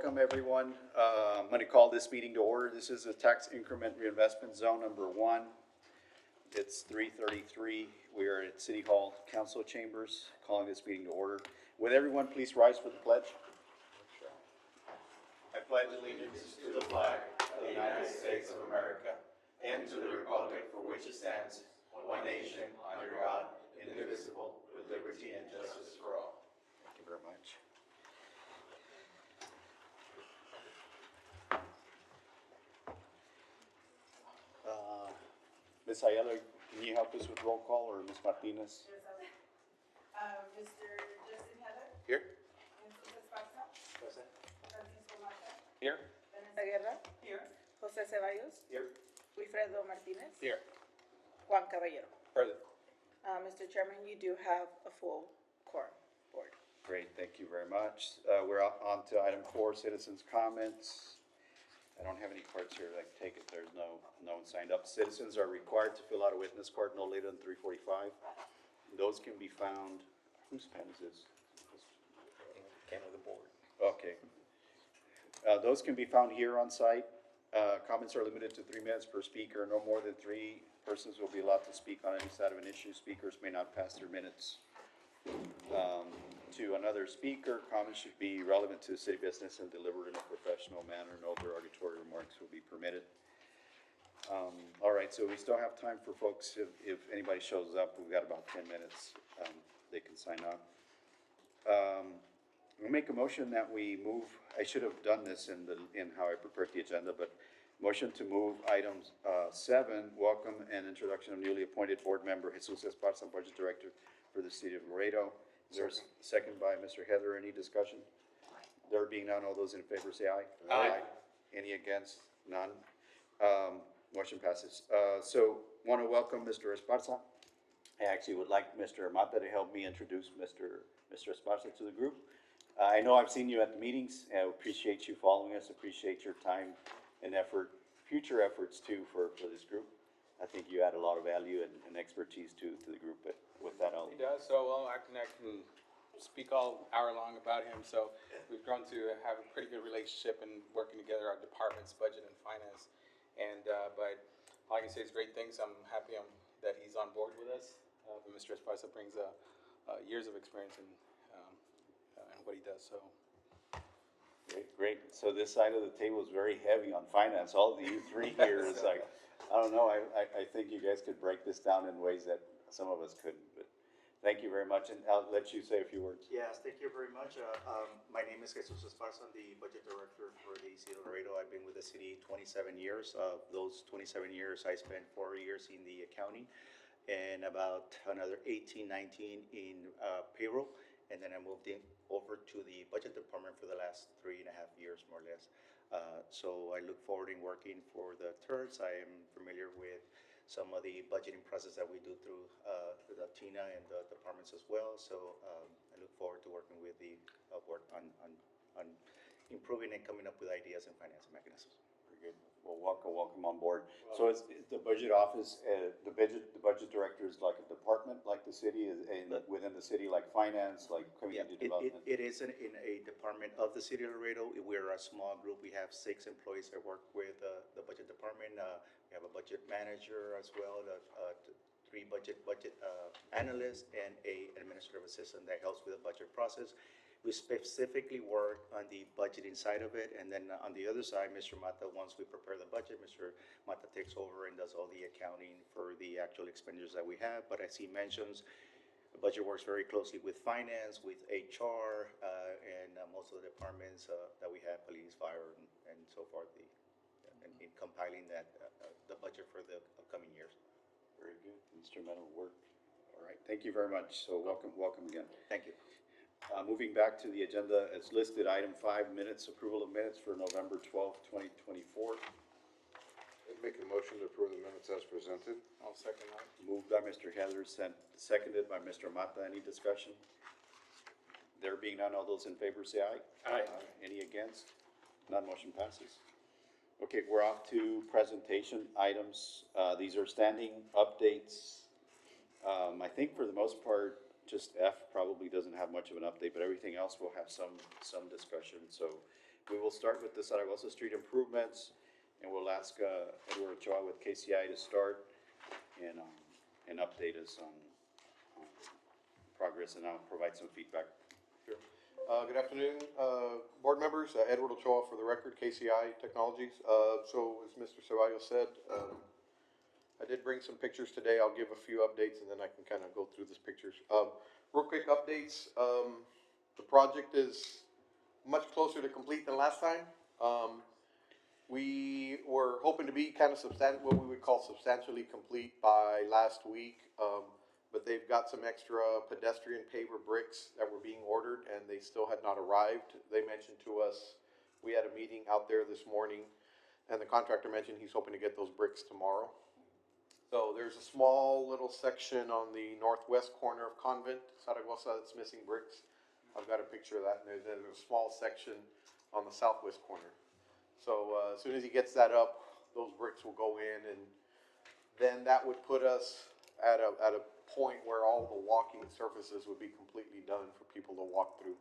welcome everyone. I'm going to call this meeting to order. This is the Tax Increment Reinvestment Zone #1. It's 3:33. We are at City Hall Council Chambers, calling this meeting to order. Would everyone please rise for the pledge? I pledge allegiance to the flag of the United States of America and to the republic for which it stands, one nation, under God, indivisible, with liberty and justice for all. Thank you very much. Ms. Ayala, can you help us with roll call, or Ms. Martinez? Mr. Justin Heather. Here. Mrs. Esparza. Present. Francisco Mata. Here. Vanessa Guerra. Here. Jose Ceballos. Here. Wilfredo Martinez. Here. Juan Caballero. Present. Mr. Chairman, you do have a full quorum board. Great, thank you very much. We're on to item 4, citizens' comments. I don't have any cards here, I take it there's no one signed up. Citizens are required to fill out a witness card no later than 3:45. Those can be found, whose pen is this? Came with the board. Okay. Those can be found here on site. Comments are limited to 3 minutes per speaker. No more than 3 persons will be allowed to speak on any side of an issue. Speakers may not pass 3 minutes to another speaker. Comments should be relevant to city business and delivered in a professional manner. No derogatory remarks will be permitted. All right, so we still have time for folks. If anybody shows up, we've got about 10 minutes. They can sign up. We'll make a motion that we move. I should have done this in how I prepared the agenda, but motion to move items 7, welcome and introduction of newly appointed board member Jesus Esparza, Budget Director for the City of Laredo. There's a second by Mr. Heather. Any discussion? There being none, all those in favor say aye. Aye. Any against? None. Motion passes. So want to welcome Mr. Esparza. I actually would like Mr. Mata to help me introduce Mr. Esparza to the group. I know I've seen you at the meetings. I appreciate you following us, appreciate your time and effort, future efforts too for this group. I think you add a lot of value and expertise to the group, but with that I'll... He does so well. I can speak all hour long about him. So we've grown to have a pretty good relationship and working together, our departments, budget and finance. And but all I can say is great things. I'm happy that he's on board with us. But Mr. Esparza brings years of experience in what he does. So Great. So this side of the table is very heavy on finance. All of you 3 here is like, I don't know, I think you guys could break this down in ways that some of us couldn't, but thank you very much, and I'll let you say a few words. Yes, thank you very much. My name is Jesus Esparza. I'm the budget director for the City of Laredo. I've been with the city 27 years. Those 27 years, I spent 4 years in the accounting and about another 18, 19 in payroll. And then I moved over to the budget department for the last 3.5 years, more or less. So I look forward in working for the TERS. I am familiar with some of the budgeting process that we do through the TINA and the departments as well. So I look forward to working with the board on improving and coming up with ideas and financing mechanisms. Very good. Well, welcome on board. So it's the budget office, the budget director is like a department, like the city, and within the city, like finance, like community development? It is in a department of the City of Laredo. We're a small group. We have 6 employees that work with the budget department. We have a budget manager as well, 3 budget analysts, and a administrative assistant that helps with the budget process. We specifically work on the budgeting side of it, and then on the other side, Mr. Mata, once we prepare the budget, Mr. Mata takes over and does all the accounting for the actual expenditures that we have. But as he mentions, the budget works very closely with finance, with HR, and most of the departments that we have, police, fire, and so forth, in compiling that the budget for the upcoming years. Very good. Instrumental work. All right. Thank you very much. So welcome again. Thank you. Moving back to the agenda as listed, item 5, minutes, approval of minutes for November 12th, 2024. I'd make a motion to approve the minutes as presented. I'll second that. Moved by Mr. Heather, seconded by Mr. Mata. Any discussion? There being none, all those in favor say aye. Aye. Any against? None, motion passes. Okay, we're off to presentation items. These are standing updates. I think for the most part, just F probably doesn't have much of an update, but everything else will have some discussion. So we will start with the Zaragoza Street improvements, and we'll ask Edward Ochoa with KCI to start and update us on progress, and I'll provide some feedback. Sure. Good afternoon, board members. Edward Ochoa for the record, KCI Technologies. So as Mr. Ceballos said, I did bring some pictures today. I'll give a few updates and then I can kind of go through these pictures. Real quick updates. The project is much closer to complete than last time. We were hoping to be kind of what we would call substantially complete by last week. But they've got some extra pedestrian paver bricks that were being ordered and they still had not arrived. They mentioned to us, we had a meeting out there this morning and the contractor mentioned he's hoping to get those bricks tomorrow. So there's a small little section on the northwest corner of Convent, Zaragoza, that's missing bricks. I've got a picture of that, and there's a small section on the southwest corner. So as soon as he gets that up, those bricks will go in, and then that would put us at a point where all the walking surfaces would be completely done for people to walk through.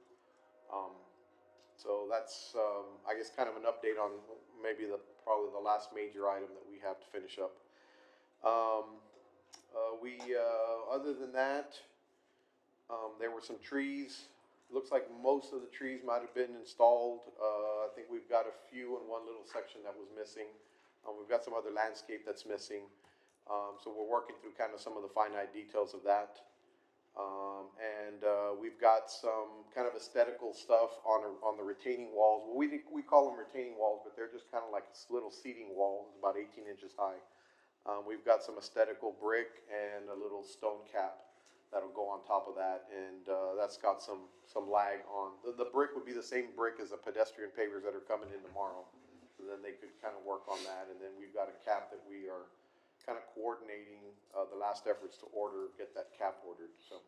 So that's, I guess, kind of an update on maybe probably the last major item that we have to finish up. Other than that, there were some trees. Looks like most of the trees might have been installed. I think we've got a few in one little section that was missing. We've got some other landscape that's missing. So we're working through kind of some of the finite details of that. We've got some kind of aesthetical stuff on the retaining walls. Well, we call them retaining walls, but they're just kind of like little seating walls, about 18 inches high. We've got some aesthetical brick and a little stone cap that'll go on top of that, and that's got some lag on. The brick would be the same brick as the pedestrian pavers that are coming in tomorrow, so then they could kind of work on that. And then we've got a cap that we are kind of coordinating the last efforts to get that cap ordered. So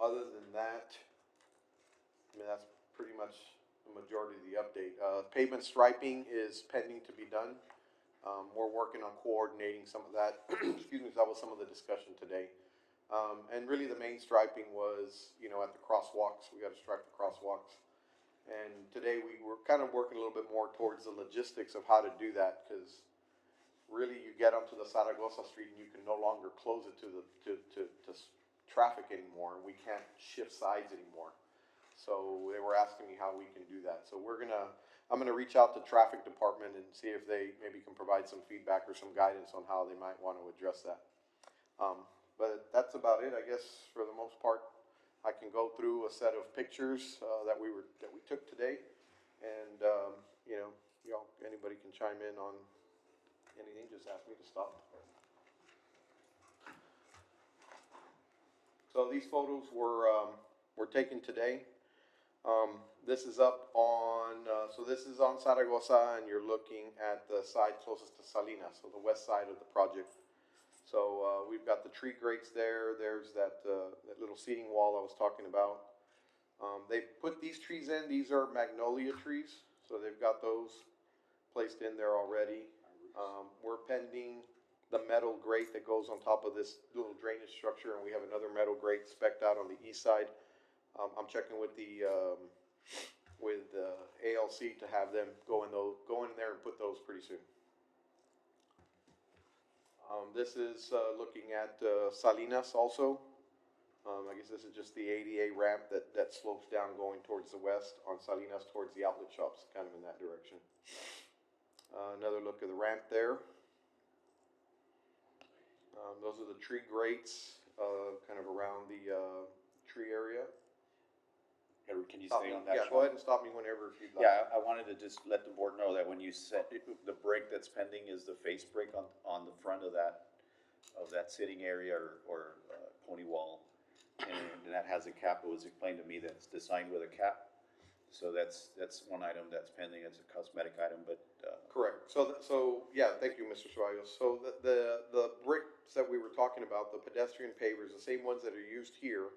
other than that, I mean, that's pretty much the majority of the update. Pavement striping is pending to be done. We're working on coordinating some of that. Excuse me, that was some of the discussion today. And really the main striping was, at the crosswalks. We got to stripe the crosswalks. And today we were kind of working a little bit more towards the logistics of how to do that, because really you get onto the Zaragoza Street and you can no longer close it to traffic anymore, and we can't shift sides anymore. So they were asking me how we can do that. So I'm gonna reach out to traffic department and see if they maybe can provide some feedback or some guidance on how they might want to address that. But that's about it, I guess, for the most part. I can go through a set of pictures that we took today, and y'all, anybody can chime in on anything. Just ask me to stop. So these photos were taken today. This is up on, so this is on Zaragoza, and you're looking at the side closest to Salinas, so the west side of the project. So we've got the tree grates there. There's that little seating wall I was talking about. They put these trees in. These are magnolia trees, so they've got those placed in there already. We're pending the metal grate that goes on top of this little drainage structure, and we have another metal grate spec'd out on the east side. I'm checking with the ALC to have them go in there and put those pretty soon. This is looking at Salinas also. I guess this is just the ADA ramp that slopes down going towards the west on Salinas towards the outlet shops, kind of in that direction. Another look at the ramp there. Those are the tree grates, kind of around the tree area. Edward, can you stay on that? Yeah, go ahead and stop me whenever you'd like. Yeah, I wanted to just let the board know that when you said the brick that's pending is the face brick on the front of that sitting area or pony wall, and that has a cap. It was explained to me that it's designed with a cap. So that's one item that's pending. It's a cosmetic item, but correct. So yeah, thank you, Mr. Suarez. So the bricks that we were talking about, the pedestrian pavers, the same ones that are used here,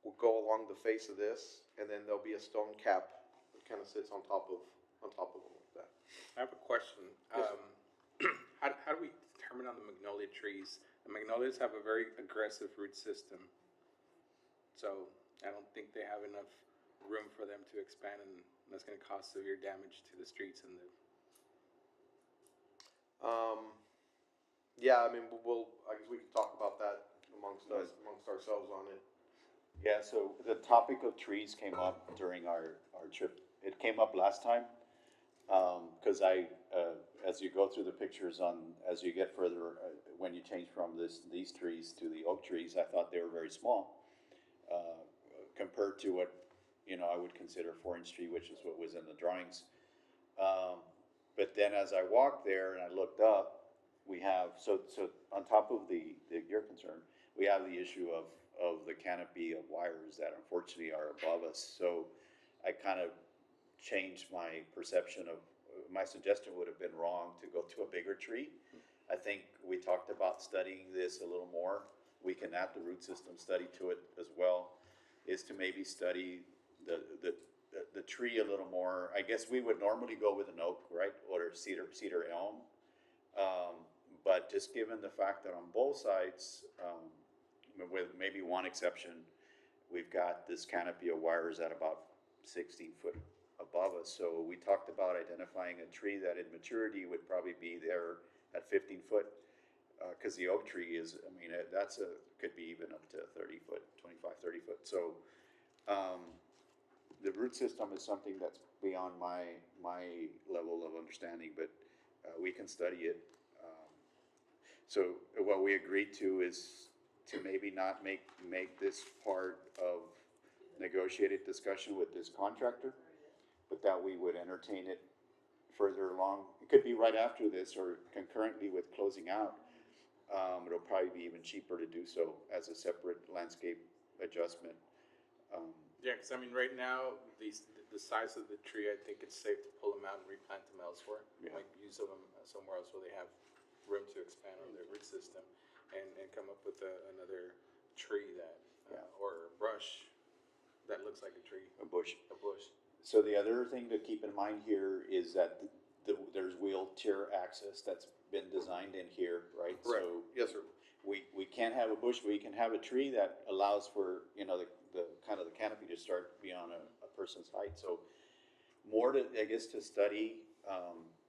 will go along the face of this, and then there'll be a stone cap that kind of sits on top of them like that. I have a question. Yes. How do we determine on the magnolia trees? The magnolias have a very aggressive root system, so I don't think they have enough room for them to expand and And that's gonna cause severe damage to the streets and the, Yeah, I mean, I guess we can talk about that amongst ourselves on it. Yeah, so the topic of trees came up during our trip. It came up last time, cause as you go through the pictures as you get further, when you change from these trees to the oak trees, I thought they were very small, compared to what, I would consider 4-inch tree, which is what was in the drawings. But then as I walked there and I looked up, we have, so on top of your concern, we have the issue of the canopy of wires that unfortunately are above us. So I kind of changed my perception of, my suggestion would have been wrong to go to a bigger tree. I think we talked about studying this a little more. We can add the root system study to it as well, is to maybe study the tree a little more. I guess we would normally go with an oak, right, or cedar elm. But just given the fact that on both sides, with maybe one exception, we've got this canopy of wires at about 16 foot above us. So we talked about identifying a tree that in maturity would probably be there at 15 foot. Cause the oak tree is, I mean, could be even up to 30 foot, 25, 30 foot. So, the root system is something that's beyond my level of understanding, but, we can study it. So what we agreed to is to maybe not make this part of negotiated discussion with this contractor, but that we would entertain it further along. It could be right after this or concurrently with closing out. It'll probably be even cheaper to do so as a separate landscape adjustment. yeah, cause I mean, right now, the size of the tree, I think it's safe to pull them out and replant them elsewhere. Yeah. Make use of them somewhere else where they have room to expand on their root system and come up with another tree that, Yeah. or a brush that looks like a tree, A bush. a bush. So the other thing to keep in mind here is that there's wheelchair access that's been designed in here, right? Correct. So Yes, sir. we can't have a bush, but we can have a tree that allows for, the kind of the canopy to start beyond a person's height. So more to, I guess, to study,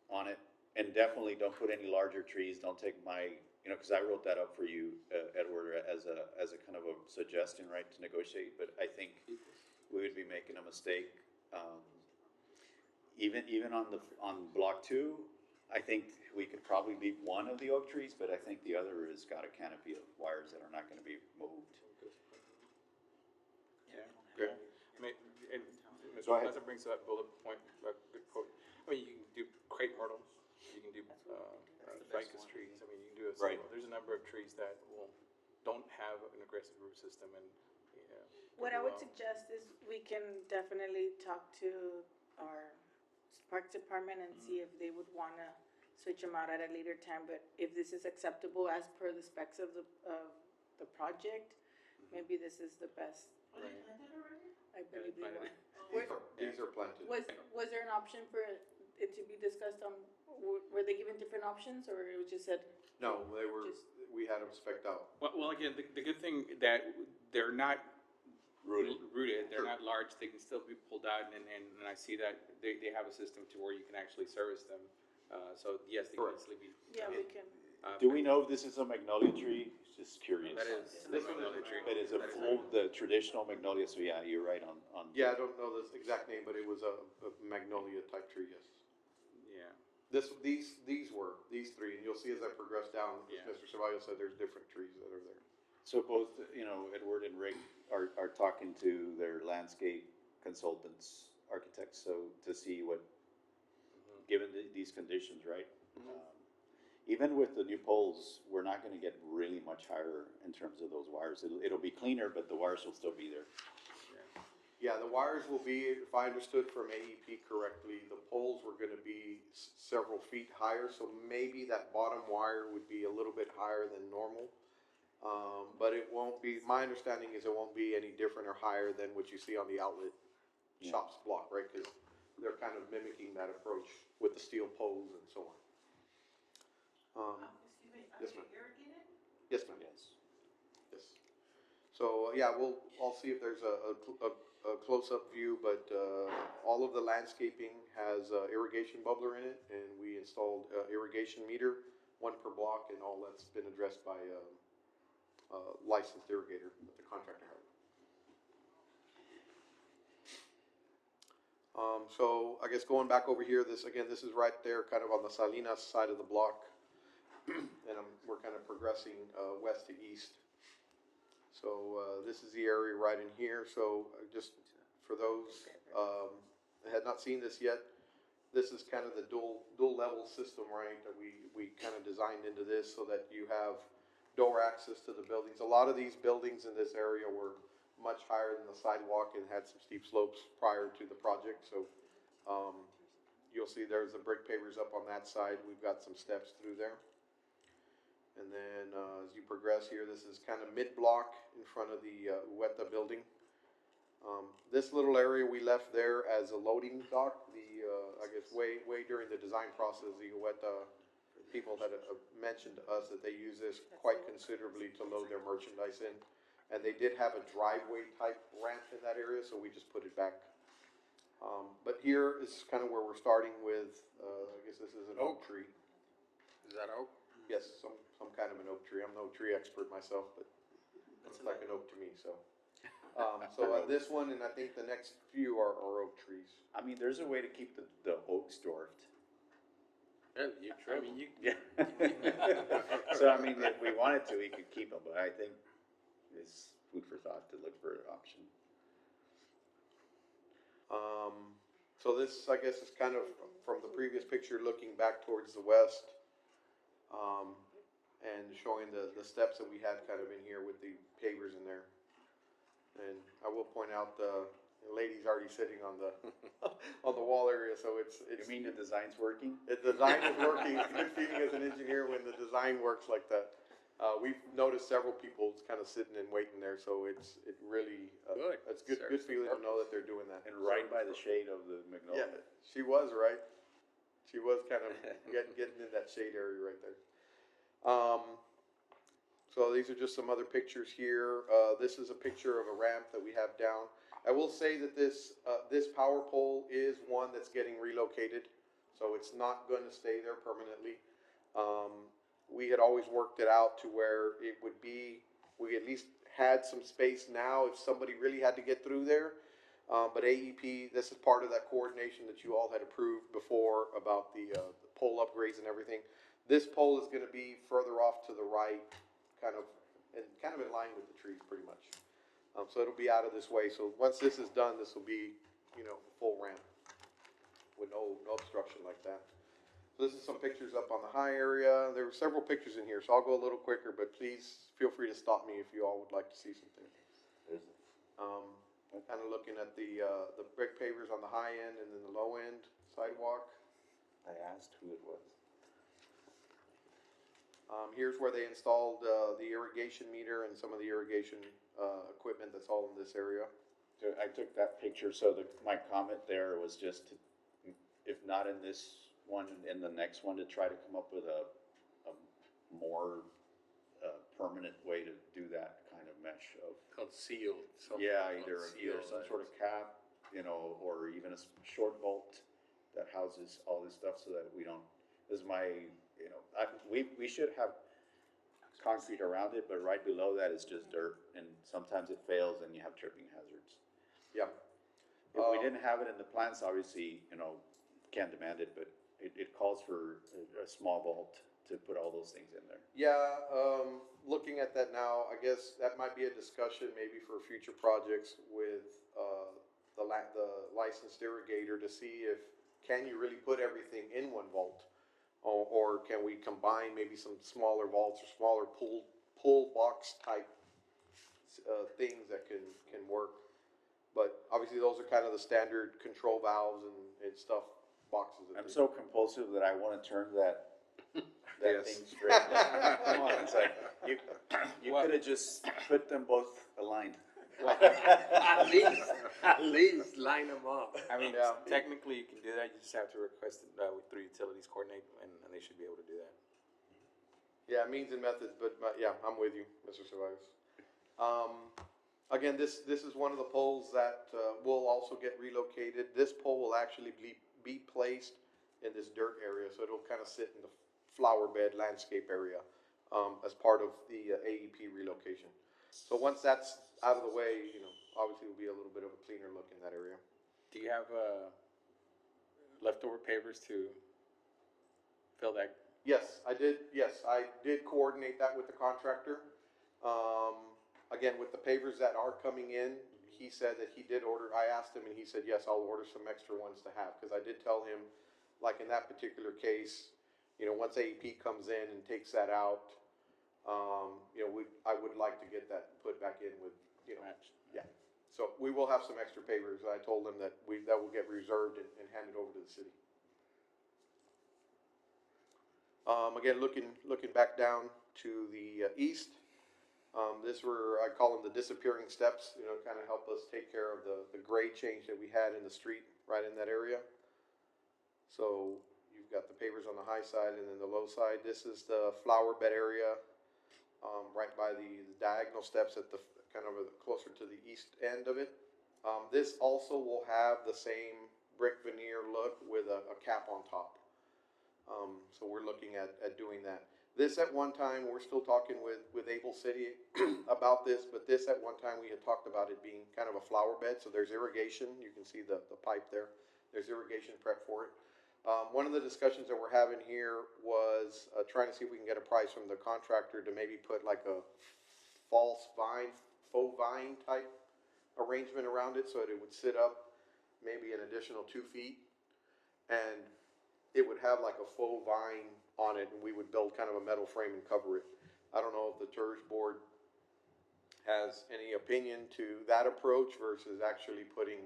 on it. And definitely don't put any larger trees. Don't take my, cause I wrote that up for you, Edward, as a kind of a suggestion, right, to negotiate. But I think we would be making a mistake. Even on block 2, I think we could probably leave one of the oak trees, but I think the other has got a canopy of wires that are not gonna be moved. Yeah. Okay. I mean, and Go ahead. Mr. Plaza brings up bullet point, a good quote. I mean, you can do crepe myrtles, you can do, ficus trees, I mean, you can do Right. there's a number of trees that don't have an aggressive root system and, What I would suggest is we can definitely talk to our Parks Department and see if they would wanna switch them out at a later time, but if this is acceptable as per the specs of the project, maybe this is the best. I believe they planted were. These are planted. Was there an option for it to be discussed on, were they given different options, or it was just said? No, we had them spec'd out. Well, again, the good thing that they're not rooted, they're Sure. not large, they can still be pulled out, and I see that they have a system to where you can actually service them. So yes, they can Correct. easily be. Yeah, we can. Do we know if this is a magnolia tree? Just curious. That is the magnolia tree. But is it That is the traditional magnolia? So yeah, you're right on. Yeah, I don't know the exact name, but it was a magnolia type tree, yes. Yeah. These three, and you'll see as I progress down, as Yeah. Mr. Ceballos said, there's different trees that are there. So both, Edward and Rick are talking to their landscape consultants, architects, so to see what, given these conditions, right? Even with the new poles, we're not gonna get really much higher in terms of those wires. It'll be cleaner, but the wires will still be there. Yeah, the wires will be, if I understood from AEP correctly, the poles were gonna be several feet higher, so maybe that bottom wire would be a little bit higher than normal. But it won't be, my understanding is it won't be any different or higher than what you see on the outlet shops block, right? Cause they're kind of mimicking that approach with the steel poles and so on. Excuse me, are Yes, they ma'am. irrigated? Yes, ma'am. Yes. Yes. So, yeah, I'll see if there's a close-up view, but, all of the landscaping has, irrigation bubbler in it, and we installed, irrigation meter, one per block, and all that's been addressed by, licensed irrigator that the contractor hired. So I guess going back over here, this is right there, kind of on the Salinas side of the block. And we're kind of progressing, west to east. So, this is the area right in here, so just for those, that had not seen this yet, this is kind of the dual level system, right, that we kind of designed into this so that you have door access to the buildings. A lot of these buildings in this area were much higher than the sidewalk and had some steep slopes prior to the project, so, you'll see there's the brick pavers up on that side. We've got some steps through there. And then, as you progress here, this is kind of mid-block in front of the, UETA building. This little area we left there as a loading dock. I guess way during the design process, the UETA people had mentioned to us that they use this quite considerably to load their merchandise in. And they did have a driveway type ramp in that area, so we just put it back. But here is kind of where we're starting with, I guess this is an oak tree. Is that oak? Yes, some kind of an oak tree. I'm no tree expert myself, but it looks like an oak to me, so. This one, and I think the next few are oak trees. I mean, there's a way to keep the oaks dwarfed. Yeah, you trim. I mean, you. Yeah. So, I mean, if we wanted to, we could keep them, but I think it's food for thought to look for an option. So this, I guess, is kind of from the previous picture, looking back towards the west, and showing the steps that we had kind of in here with the pavers in there. And I will point out the lady's already sitting on the on the wall area, so it's. You mean the design's working? The design is working. It's a good feeling as an engineer when the design works like that. We've noticed several people kind of sitting and waiting there, so it really, Good. it's good feeling to know that they're doing that. And right by the shade of the magnolia. Yeah, she was, right? She was kind of getting in that shade area right there. So these are just some other pictures here. This is a picture of a ramp that we have down. I will say that this power pole is one that's getting relocated, so it's not going to stay there permanently. We had always worked it out to where it would be, we at least had some space now if somebody really had to get through there. But AEP, this is part of that coordination that you all had approved before about the pole upgrades and everything. This pole is gonna be further off to the right, kind of in line with the trees pretty much. So it'll be out of this way. So once this is done, this will be, full ramp with no obstruction like that. So this is some pictures up on the high area. There were several pictures in here, so I'll go a little quicker, but please feel free to stop me if you all would like to see something. Kind of looking at the brick pavers on the high end and then the low end sidewalk. I asked who it was. Here's where they installed the irrigation meter and some of the irrigation equipment that's all in this area. So I took that picture, so my comment there was just, if not in this one, in the next one, to try to come up with a more permanent way to do that kind of mesh of. Called sealed. Yeah, either some sort of cap, or even a short bolt that houses all this stuff so that we don't, this is my, we should have concrete around it, but right below that is just dirt, and sometimes it fails and you have tripping hazards. Yeah. If we didn't have it in the plans, obviously, can't demand it, but it calls for a small vault to put all those things in there. Yeah, looking at that now, I guess that might be a discussion maybe for future projects with the licensed irrigator to see if, can you really put everything in one vault? Or can we combine maybe some smaller vaults or smaller pull box type things that can work? But obviously those are kind of the standard control valves and stuff, boxes. I'm so compulsive that I want to turn that Yes. thing straight. Come on, it's like, you could have just put them both aligned. At least line them up. I mean, Yeah. technically you can do that, you just have to request it through utilities coordinate, and they should be able to do that. Yeah, means and methods, but yeah, I'm with you, Mr. Ceballos. Again, this is one of the poles that will also get relocated. This pole will actually be placed in this dirt area, so it'll kind of sit in the flower bed landscape area as part of the AEP relocation. So once that's out of the way, obviously it'll be a little bit of a cleaner look in that area. Do you have leftover pavers to fill that? Yes, I did. Yes, I did coordinate that with the contractor. Again, with the pavers that are coming in, he said that he did order. I asked him, and he said, yes, I'll order some extra ones to have, because I did tell him, like in that particular case, once AEP comes in and takes that out, I would like to get that put back in with, Match. yeah. So we will have some extra pavers. I told him that that will get reserved and handed over to the city. Again, looking back down to the east, this were, I call them the disappearing steps, kind of help us take care of the grade change that we had in the street right in that area. So you've got the pavers on the high side and then the low side. This is the flower bed area, right by the diagonal steps at the kind of closer to the east end of it. This also will have the same brick veneer look with a cap on top. So we're looking at doing that. This at one time, we're still talking with Able City about this, but this at one time we had talked about it being kind of a flower bed. So there's irrigation. You can see the pipe there. There's irrigation prep for it. One of the discussions that we're having here was trying to see if we can get a price from the contractor to maybe put like a faux vine type arrangement around it so that it would sit up maybe an additional 2 feet. And it would have like a faux vine on it, and we would build kind of a metal frame and cover it. I don't know if the TERS board has any opinion to that approach versus actually putting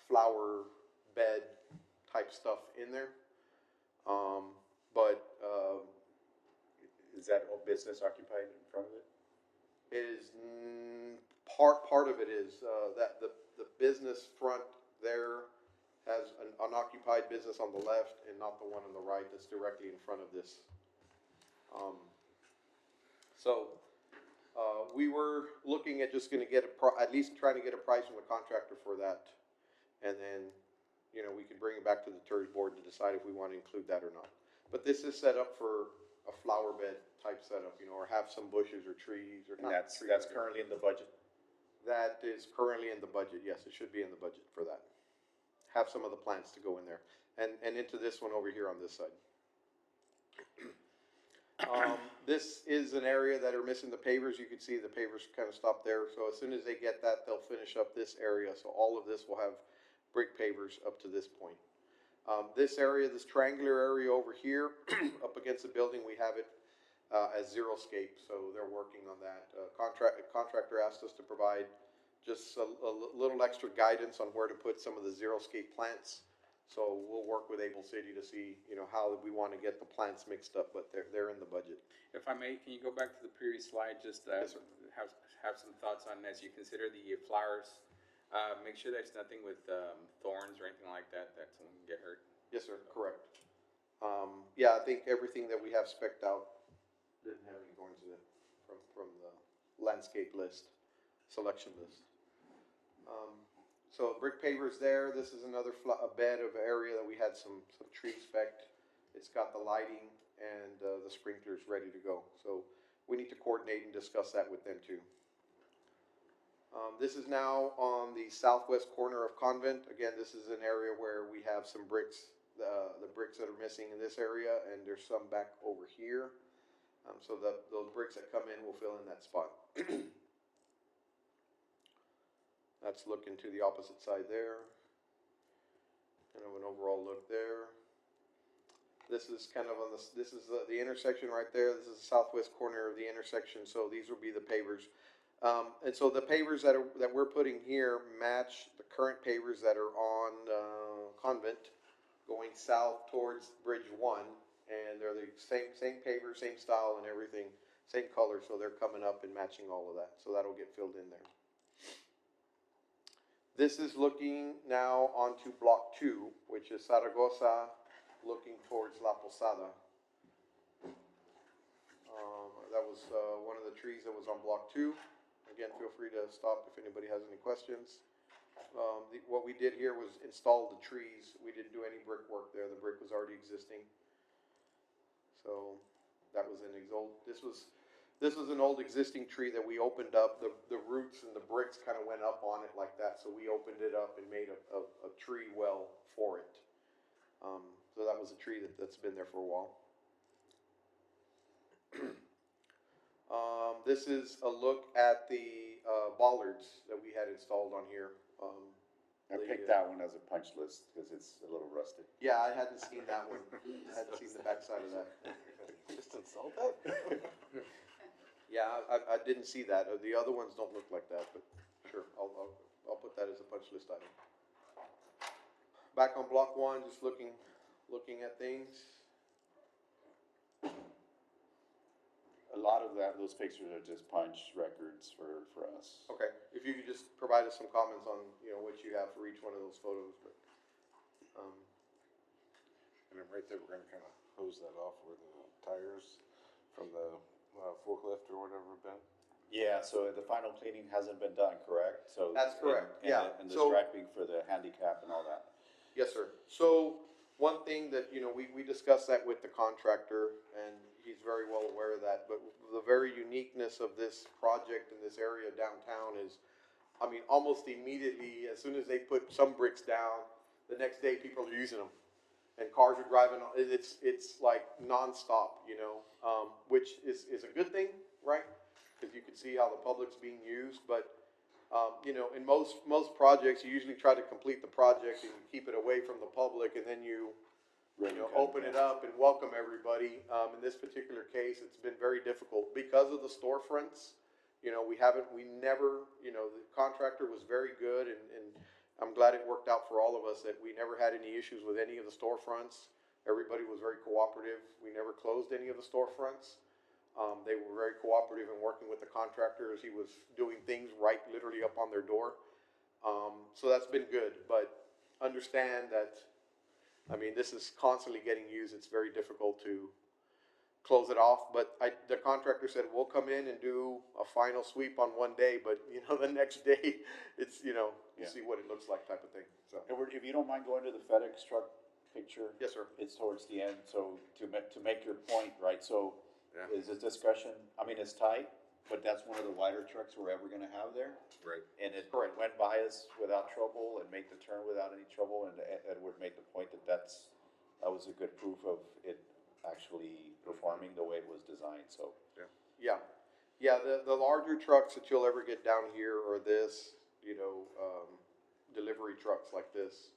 flower bed type stuff in there. But Is that all business occupied in front of it? it is part of it is that the business front there has an unoccupied business on the left and not the one on the right that's directly in front of this. We were looking at just going to get at least trying to get a price from the contractor for that, and then we can bring it back to the TERS board to decide if we want to include that or not. But this is set up for a flower bed type setup, or have some bushes or trees or And not that's trees. currently in the budget. That is currently in the budget. Yes, it should be in the budget for that. Have some of the plants to go in there, and into this one over here on this side. This is an area that are missing the pavers. You can see the pavers kind of stop there. So as soon as they get that, they'll finish up this area. So all of this will have brick pavers up to this point. This area, this triangular area over here, up against the building, we have it as xeriscape. So they're working on that. Contractor asked us to provide just a little extra guidance on where to put some of the xeriscape plants. So we'll work with Able City to see, how we want to get the plants mixed up, but they're in the budget. If I may, can you go back to the previous slide, just Yes, sir. have some thoughts on as you consider the flowers. Make sure there's nothing with thorns or anything like that someone can get hurt. Yes, sir, correct. Yeah, I think everything that we have spec'd out didn't have any thorns in it from the landscape list, selection list. So brick pavers there. This is another a bed of area that we had some trees specced. It's got the lighting and the sprinklers ready to go. So we need to coordinate and discuss that with them too. This is now on the southwest corner of Convent. Again, this is an area where we have some bricks, the bricks that are missing in this area, and there's some back over here. So those bricks that come in will fill in that spot. That's looking to the opposite side there. Kind of an overall look there. This is kind of on this is the intersection right there. This is the southwest corner of the intersection. So these will be the pavers. And so the pavers that we're putting here match the current pavers that are on Convent going south towards Bridge 1. And they're the same paver, same style and everything, same color. So they're coming up and matching all of that. So that'll get filled in there. This is looking now onto Block 2, which is Zaragoza looking towards La Posada. That was one of the trees that was on Block 2. again, feel free to stop if anybody has any questions. What we did here was install the trees. We didn't do any brickwork there. The brick was already existing. So that was this was an old existing tree that we opened up. The roots and the bricks kind of went up on it like that. So we opened it up and made a tree well for it. So that was a tree that's been there for a while. This is a look at the bollards that we had installed on here. I picked that one as a punch list because it's a little rusted. Yeah, I hadn't seen that one. I hadn't seen the backside of that. Just insult that? Yeah, I didn't see that. The other ones don't look like that, but sure, I'll put that as a punch list item. Back on block 1, just looking at things. A lot of those pictures are just punch records for us. Okay, if you could just provide us some comments on, what you have for each one of those photos, but, And then right there, we're gonna kind of hose that off where the tires from the forklift or whatever have been. Yeah, so the final cleaning hasn't been done, correct? So That's correct, yeah. And the So- striping for the handicap and all that. yes, sir. So, one thing that, we discussed that with the contractor, and he's very well aware of that, but the very uniqueness of this project in this area downtown is, almost immediately, as soon as they put some bricks down, the next day people are using them. And cars are driving, it's like nonstop, which is a good thing, right? Because you can see how the public's being used, but, in most projects, you usually try to complete the project and you keep it away from the public, and then you open it up and welcome everybody. In this particular case, it's been very difficult because of the storefronts. The contractor was very good, and I'm glad it worked out for all of us that we never had any issues with any of the storefronts. Everybody was very cooperative. We never closed any of the storefronts. They were very cooperative in working with the contractor as he was doing things right literally up on their door. So that's been good, but understand that, this is constantly getting used. It's very difficult to close it off, but the contractor said, we'll come in and do a final sweep on one day, but, the next day, it's, you see what it looks like type of thing, so. Edward, if you don't mind going to the FedEx truck picture. Yes, sir. It's towards the end, so to make your point, right, so Yeah. is this discussion, it's tight, but that's one of the wider trucks we're ever gonna have there. Right. And it went by us without trouble and made the turn without any trouble, and Edward made the point that was a good proof of it actually performing the way it was designed, so. Yeah, the larger trucks that you'll ever get down here are this, delivery trucks like this.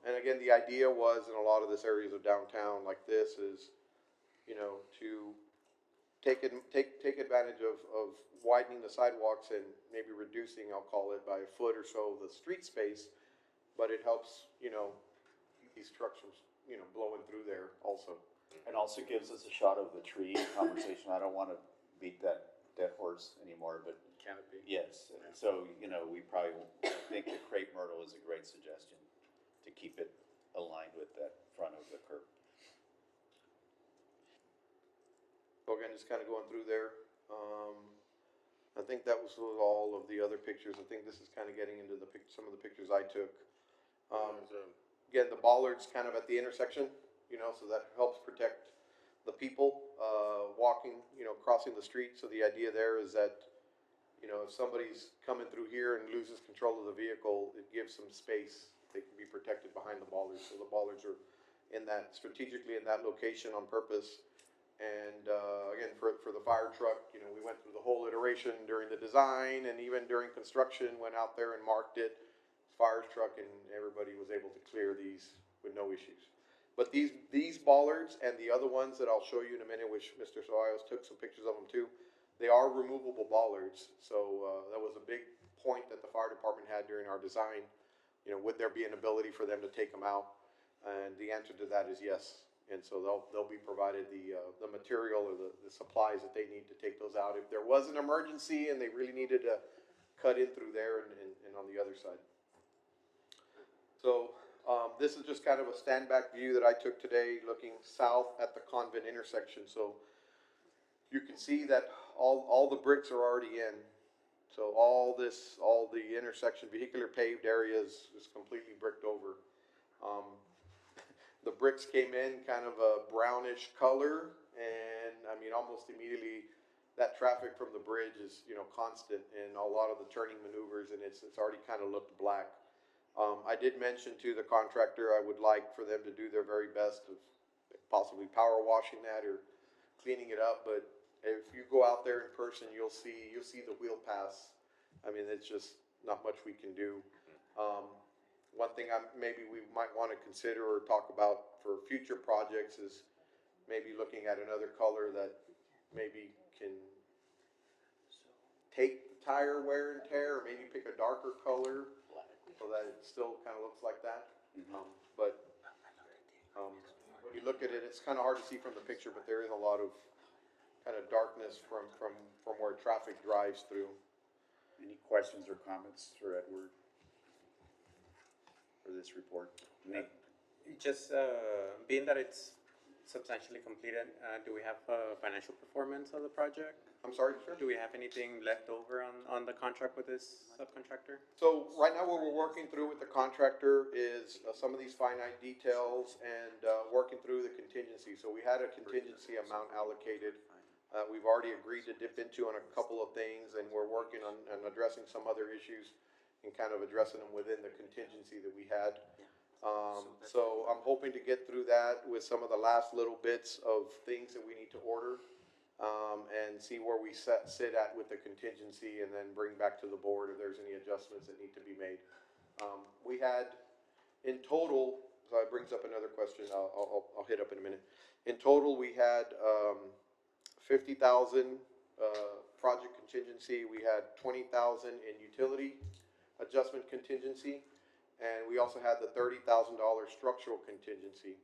And again, the idea was in a lot of this areas of downtown like this is, to take advantage of widening the sidewalks and maybe reducing, I'll call it, by a foot or so the street space, but it helps, these trucks from, blowing through there also. And also gives us a shot of the tree conversation. I don't wanna beat that dead horse anymore, but Canopy. yes, so, we probably, I think the crepe myrtle is a great suggestion to keep it aligned with that front of the curb. So again, just kind of going through there. I think that was all of the other pictures. I think this is kind of getting into some of the pictures I took. Again, the bollards kind of at the intersection, so that helps protect the people walking, crossing the street. So the idea there is that, if somebody's coming through here and loses control of the vehicle, it gives some space. They can be protected behind the bollards. So the bollards are strategically in that location on purpose. And again, for the fire truck, we went through the whole iteration during the design and even during construction, went out there and marked it, fire truck, and everybody was able to clear these with no issues. But these bollards and the other ones that I'll show you in a minute, which Mr. Soayos took some pictures of them too, they are removable bollards. So that was a big point that the fire department had during our design. Would there be an ability for them to take them out? And the answer to that is yes. And so they'll be provided the material or the supplies that they need to take those out if there was an emergency and they really needed to cut in through there and on the other side. So this is just kind of a stand back view that I took today looking south at the Convent intersection. So you can see that all the bricks are already in. So all the intersection vehicular paved area is completely bricked over. The bricks came in kind of a brownish color, and I mean, almost immediately, that traffic from the bridge is, constant in a lot of the turning maneuvers, and it's already kind of looked black. I did mention to the contractor, I would like for them to do their very best of possibly power washing that or cleaning it up, but if you go out there in person, you'll see the wheel pass. I mean, it's just not much we can do. One thing maybe we might want to consider or talk about for future projects is maybe looking at another color that maybe can take the tire wear and tear, or maybe pick a darker color so that it still kind of looks like that. But when you look at it, it's kind of hard to see from the picture, but there is a lot of kind of darkness from where traffic drives through. Any questions or comments for Edward for this report? Nate? Just being that it's substantially completed, do we have financial performance of the project? I'm sorry, sir? Do we have anything left over on the contract with this subcontractor? So right now what we're working through with the contractor is some of these finite details and working through the contingency. So we had a contingency amount allocated. We've already agreed to dip into on a couple of things, and we're working on addressing some other issues and kind of addressing them within the contingency that we had. So I'm hoping to get through that with some of the last little bits of things that we need to order, and see where we sit at with the contingency, and then bring back to the board if there's any adjustments that need to be made. We had, in total, so it brings up another question I'll hit up in a minute. In total, we had 50,000 project contingency. We had 20,000 in utility adjustment contingency, and we also had the $30,000 structural contingency.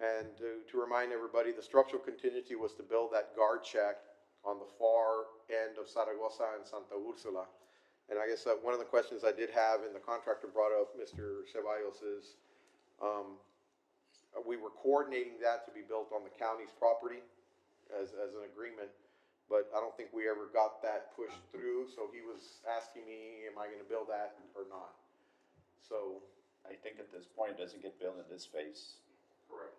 And to remind everybody, the structural contingency was to build that guard shack on the far end of Zaragoza and Santa Ursula. And I guess one of the questions I did have, and the contractor brought up, Mr. Ceballos, is we were coordinating that to be built on the county's property as an agreement, but I don't think we ever got that pushed through. So he was asking me, am I going to build that or not? So I think at this point, it doesn't get built in this phase. correct.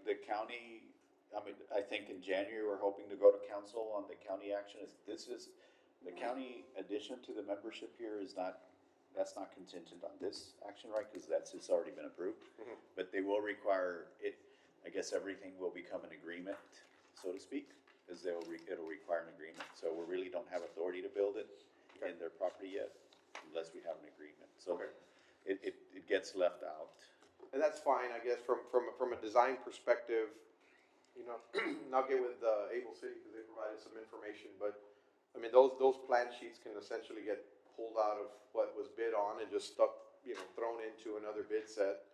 The county, I mean, I think in January, we're hoping to go to council on the county action. The county addition to the membership here is not, that's not contingent on this action, right? Because it's already been approved. Mhm. But they will require it, I guess everything will become an agreement, so to speak, because it'll require an agreement. So we really don't have authority to build it in their property yet, unless we have an agreement. So Okay. it gets left out. And that's fine, I guess, from a design perspective, and I'll get with Able City because they provided some information, but, I mean, those plan sheets can essentially get pulled out of what was bid on and just stuck, thrown into another bid set,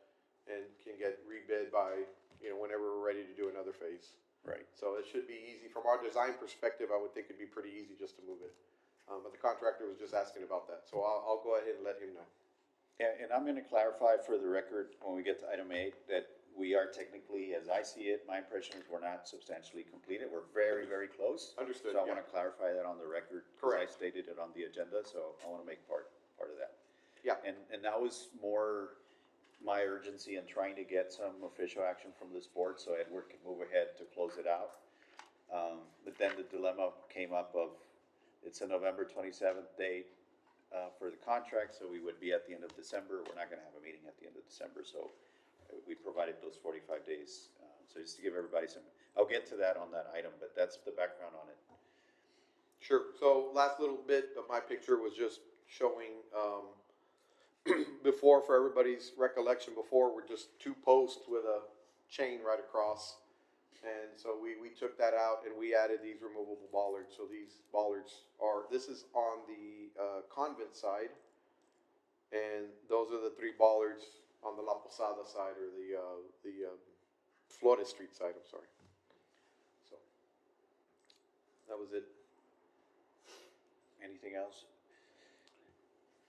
and can get rebid by, whenever we're ready to do another phase. Right. So it should be easy, from our design perspective, I would think it'd be pretty easy just to move it. But the contractor was just asking about that, so I'll go ahead and let him know. Yeah, and I'm gonna clarify for the record, when we get to item 8, that we are technically, as I see it, my impression is we're not substantially completed. We're very, very close. Understood, So I yeah. wanna clarify that on the record. 'Cause Correct. I stated it on the agenda, so I wanna make part of that. Yeah. And that was more my urgency in trying to get some official action from this board, so Edward can move ahead to close it out. But then the dilemma came up of, it's a November 27th date, for the contract, so we would be at the end of December. We're not gonna have a meeting at the end of December, so we provided those 45 days. So just to give everybody some, I'll get to that on that item, but that's the background on it. Sure. So last little bit of my picture was just showing, before, for everybody's recollection, before were just two posts with a chain right across. And so we took that out and we added these removable bollards. So these bollards this is on the convent side. And those are the 3 bollards on the La Posada side, or the Flores Street side, I'm sorry. So that was it. Anything else?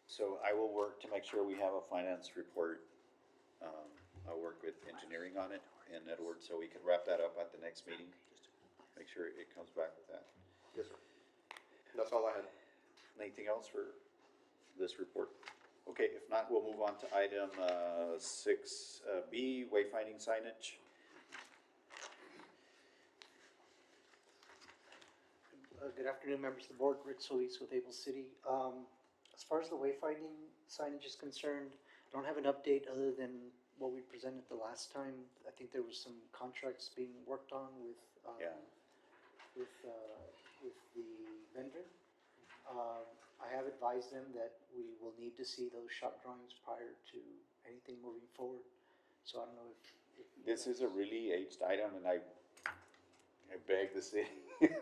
So I will work to make sure we have a finance report. I'll work with engineering on it and Edward, so we can wrap that up at the next meeting. Make sure it comes back with that. Yes, sir. That's all I had. Anything else for this report? Okay, if not, we'll move on to item, 6B, wayfinding signage. Good afternoon, members of the board. Rick Solis with Able City. As far as the wayfinding signage is concerned, I don't have an update other than what we presented the last time. I think there was some contracts being worked on with, Yeah. with, with the vendor. I have advised them that we will need to see those shop drawings prior to anything moving forward. So I don't know if This is a really aged item, and I beg the city,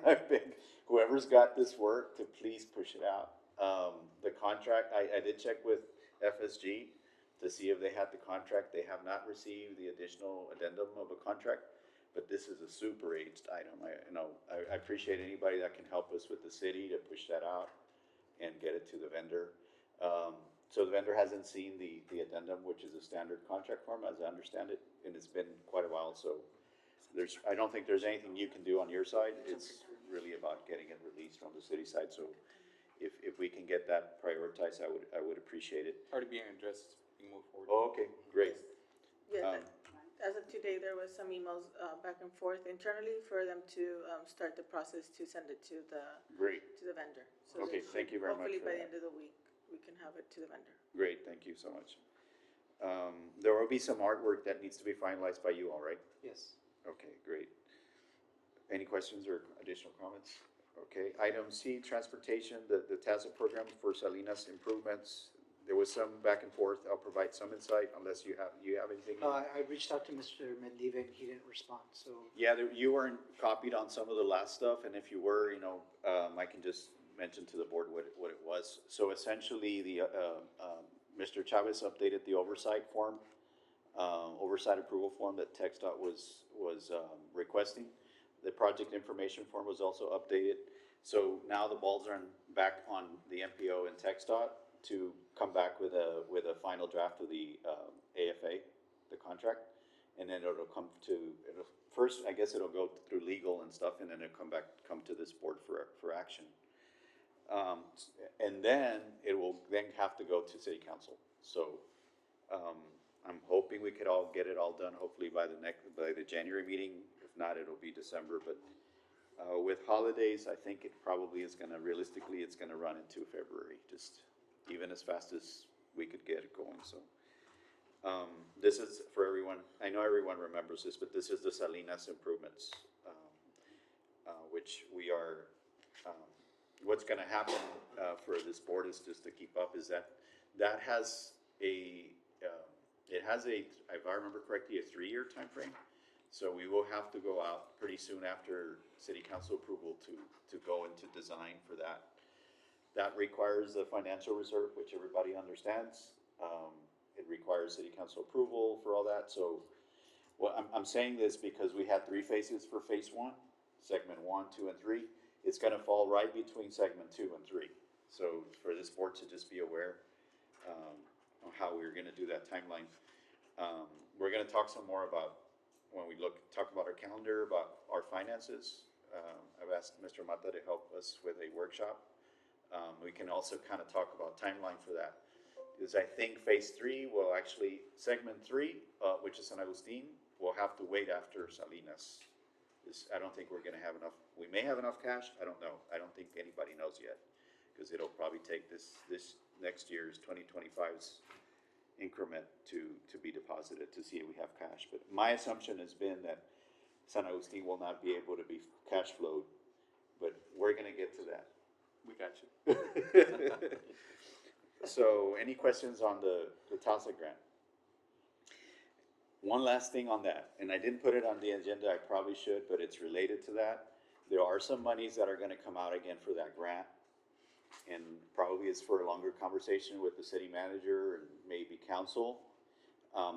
I beg whoever's got this work to please push it out. The contract, I did check with FSG to see if they had the contract. They have not received the additional addendum of a contract, but this is a super aged item. I appreciate anybody that can help us with the city to push that out and get it to the vendor. So the vendor hasn't seen the addendum, which is a standard contract form, as I understand it, and it's been quite a while, so I don't think there's anything you can do on your side. It's really about getting it released from the city side, so if we can get that prioritized, I would appreciate it. Already being addressed, being moved forward. Oh, okay, great. Yes, Um, as of today, there was some emails, back and forth internally for them to, start the process to send it to Great, the vendor. So Okay, that thank you very much hopefully for by the that. end of the week, we can have it to the vendor. great, thank you so much. There will be some artwork that needs to be finalized by you, all right? yes. Okay, great. Any questions or additional comments? Okay, item C, transportation, the TASA program for Salinas improvements. There was some back and forth. I'll provide some insight unless you have anything. No, I reached out to Mr. Mendive and he didn't respond, so. Yeah, you weren't copied on some of the last stuff, and if you were, I can just mention to the board what it was. So essentially, Mr. Chavez updated the oversight form, oversight approval form that TxDOT was requesting. The project information form was also updated. So now the balls are back on the MPO and TxDOT to come back with a final draft of the AFA, the contract, and then first, I guess it'll go through legal and stuff, and then it'll come to this board for action. And then it will then have to go to city council. So, I'm hoping we could all get it all done, hopefully by the January meeting. If not, it'll be December, but, with holidays, I think it probably is realistically, it's gonna run into February, just even as fast as we could get it going, so. This is for everyone, I know everyone remembers this, but this is the Salinas improvements, which we are, what's gonna happen, for this board is just to keep up, is that has it has if I remember correctly, a 3-year time frame. So we will have to go out pretty soon after city council approval to go into design for that. That requires a financial reserve, which everybody understands. It requires city council approval for all that, so, well, I'm saying this because we had 3 phases for phase 1, segment 1, 2, and 3. It's gonna fall right between segment 2 and 3. So for this board to just be aware, on how we're gonna do that timeline. We're gonna talk some more about, when we talk about our calendar, about our finances. I've asked Mr. Mata to help us with a workshop. We can also kind of talk about timeline for that. Because I think phase 3 will actually, segment 3, which is San Agustin, will have to wait after Salinas. I don't think we're gonna have enough, we may have enough cash, I don't know. I don't think anybody knows yet. Because it'll probably take this next year's 2025's increment to be deposited to see if we have cash. But my assumption has been that San Agustin will not be able to be cash flowed, but we're gonna get to that. We got you. So, any questions on the TASA grant? One last thing on that, and I didn't put it on the agenda, I probably should, but it's related to that. There are some monies that are gonna come out again for that grant, and probably it's for a longer conversation with the city manager and maybe council.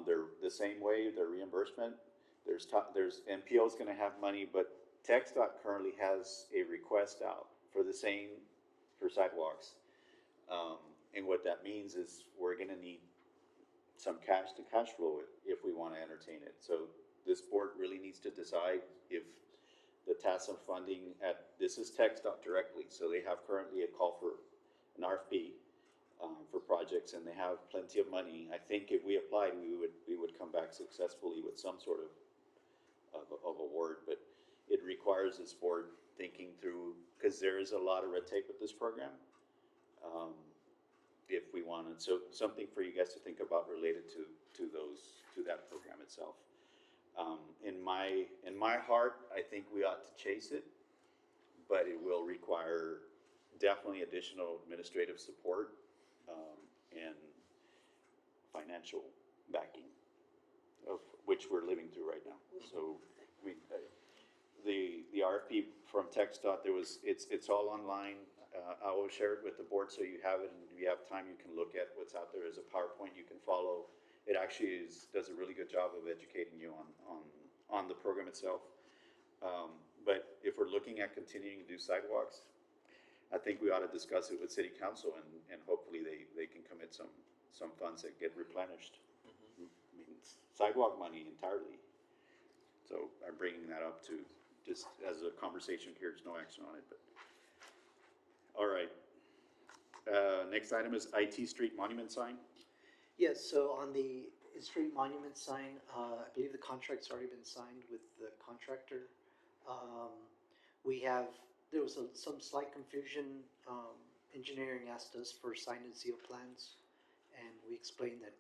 They're the same way, their reimbursement. There's MPO's gonna have money, but TxDOT currently has a request out for the same, for sidewalks. And what that means is we're gonna need some cash to cash flow it if we wanna entertain it. So this board really needs to decide if the TASM funding this is TxDOT directly, so they have currently a call for an RFP for projects, and they have plenty of money. I think if we applied, we would come back successfully with some sort of award, but it requires this board thinking through, because there is a lot of red tape with this program. If we wanted, so something for you guys to think about related to that program itself. In my heart, I think we ought to chase it, but it will require definitely additional administrative support, and financial backing, of which we're living through right now. So, I mean, the RFP from TxDOT, it's all online. I will share it with the board so you have it, and if you have time, you can look at what's out there as a PowerPoint you can follow. It actually does a really good job of educating you on the program itself. But if we're looking at continuing to do sidewalks, I think we ought to discuss it with city council, and hopefully they can commit some funds that get replenished. I mean, sidewalk money entirely. So I'm bringing that up to, just as a conversation here, there's no action on it, but. All right. Next item is IT street monument sign. Yes, so on the street monument sign, I believe the contract's already been signed with the contractor. There was some slight confusion. Engineering asked us for signed and sealed plans, and we explained that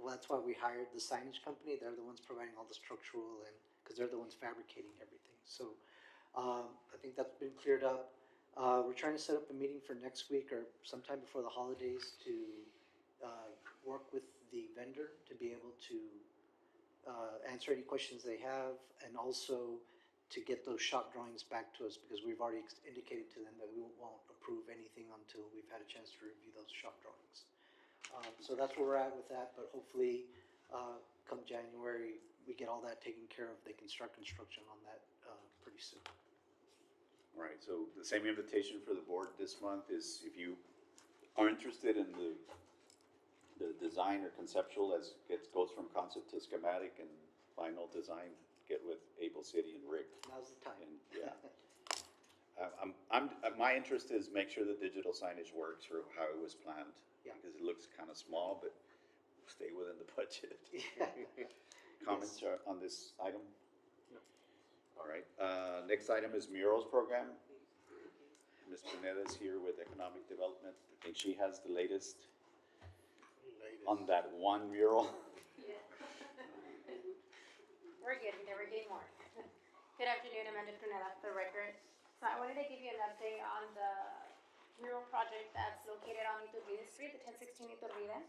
that's why we hired the signage company. They're the ones providing all the structural, and because they're the ones fabricating everything. So I think that's been cleared up. We're trying to set up a meeting for next week or sometime before the holidays to work with the vendor to be able to answer any questions they have, and also to get those shop drawings back to us, because we've already indicated to them that we won't approve anything until we've had a chance to review those shop drawings. So that's where we're at with that, but hopefully come January, we get all that taken care of. They can start construction on that pretty soon. All right, so the same invitation for the board this month is, if you are interested in the design or conceptual as it goes from concept to schematic and final design, get with Able City and Rick. Now's the time. And, yeah. My interest is make sure the digital signage works for how it was planned. Yeah. Because it looks kind of small, but stay within the budget. Yeah. Comments on this item? No. All right, next item is murals program. Ms. Pineda is here with Economic Development. I think she has the latest on that one mural. We're getting there, we're getting more. Good afternoon, Amanda Prunella for the record. So I wanted to give you an update on the mural project that's located on Iturbide Street, the 1016 Iturbide.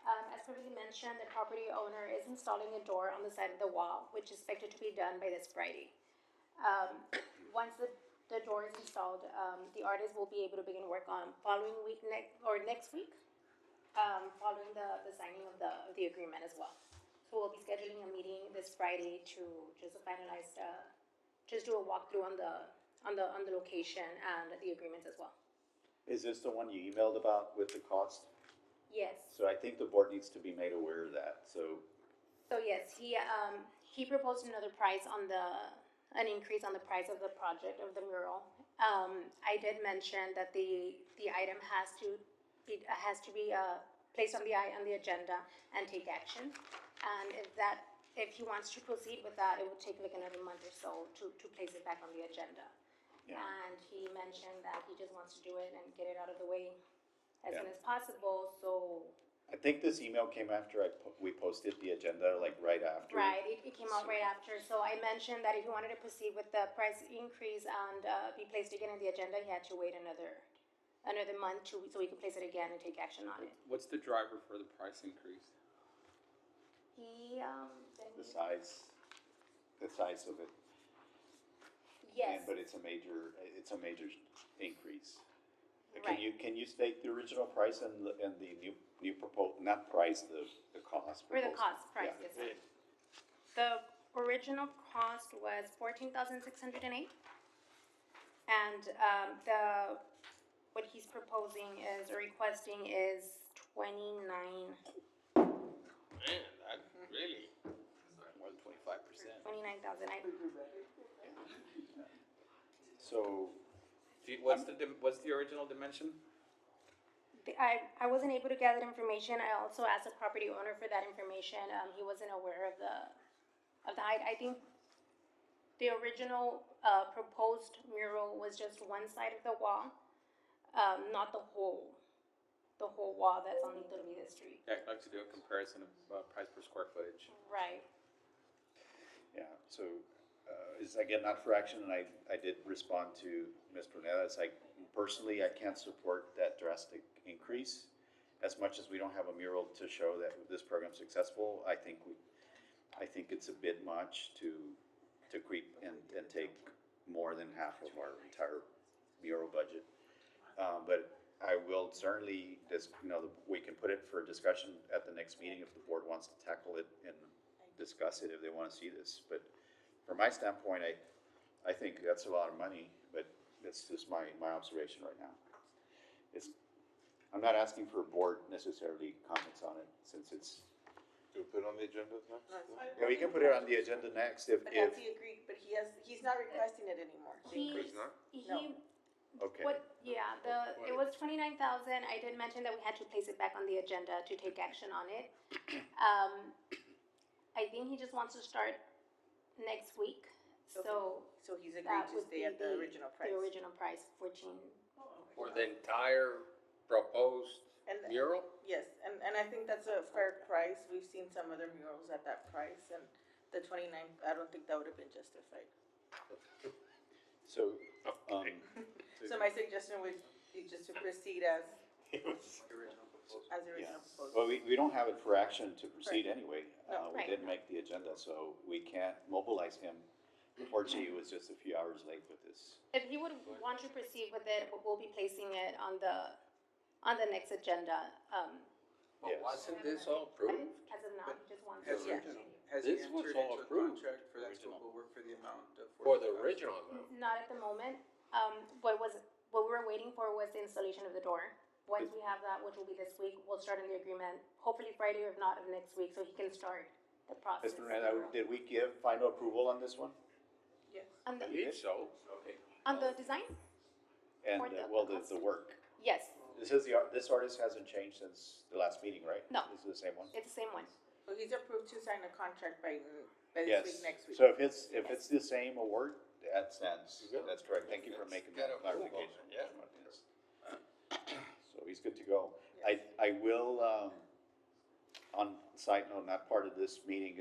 As previously mentioned, the property owner is installing a door on the side of the wall, which is expected to be done by this Friday. Once the door is installed, the artist will be able to begin work on next week, following the signing of the agreement as well. So we'll be scheduling a meeting this Friday to just finalize, just do a walkthrough on the location and the agreements as well. Is this the one you emailed about with the cost? Yes. So I think the board needs to be made aware of that, so. So yes, he proposed another price an increase on the price of the project of the mural. I did mention that the item has to be placed on the agenda and take action. And if he wants to proceed with that, it will take like another month or so to place it back on the agenda. Yeah. And he mentioned that he just wants to do it and get it out of the way as soon as possible. So I think this email came after we posted the agenda, like right after. Right, it came out right after. So I mentioned that if he wanted to proceed with the price increase and be placed again on the agenda, he had to wait another month so we could place it again and take action on it. What's the driver for the price increase? The size of it. Yes. But it's a major increase. Right. Can you state the original price and the new proposal, not price, the cost? For the proposal? cost price, yes, sir. The original cost was $14,608, and what he's proposing is or requesting is $29. Man, that really. More than 25. 5%. 29,000. So, What's the original dimension? I wasn't able to gather information. I also asked the property owner for that information. He wasn't aware of the height. I think the original proposed mural was just one side of the wall, not the whole wall that's on Iturbide Street. Yeah, I'd like to do a comparison of price per square footage. Right. yeah, so, it's again, not for action, and I did respond to Ms. Pruneda. It's like, personally, I can't support that drastic increase. As much as we don't have a mural to show that this program's successful, I think it's a bit much to creep and take more than half of our entire mural budget. But I will certainly, we can put it for discussion at the next meeting if the board wants to tackle it and discuss it if they want to see this. But from my standpoint, I think that's a lot of money, but that's just my observation right now. I'm not asking for a board necessarily comments on it, since it's, Do we put it on the agenda next? yeah, we can put it on the agenda next if, But has he agreed, but he's not requesting it anymore. He No. okay. It was 29,000. I did mention that we had to place it back on the agenda to take action on it. I think he just wants to start next week. So So he's agreed that to would stay be at the original price. The original price, 14. For the entire proposed And- mural? Yes, and I think that's a fair price. We've seen some other murals at that price, and the 29, I don't think that would have been justified. So, So my suggestion would be just to proceed as the yeah, original proposal. well, we don't have it for action to proceed anyway. No. We Right. didn't make the agenda, so we can't mobilize him. Unfortunately, he was just a few hours late with this. If he would want to proceed with it, we'll be placing it on the next agenda. But Yes. wasn't this all approved? As of now, he just wants Has to. he, has he This was entered all into a approved. contract for that scope of work for the amount of? For the 45,000? original amount? Not at the moment. What we were waiting for was the installation of the door. Once we have that, which will be this week, we'll start in the agreement, hopefully Friday or if not of next week, so he can start the process. Mr. Miranda, did we give final approval on this one? Yes. On I the, believe so. on the design? And, For the well, cost. the work. Yes, This artist hasn't changed since the last meeting, right? No. This is the same one? it's the same one. So he's approved to sign a contract by this Yes. week, next week. So if it's the same award, that stands. Good. That's correct. Thank you for making that Got approval, clarification. yeah. So he's good to go. I will, on side note, not part of this meeting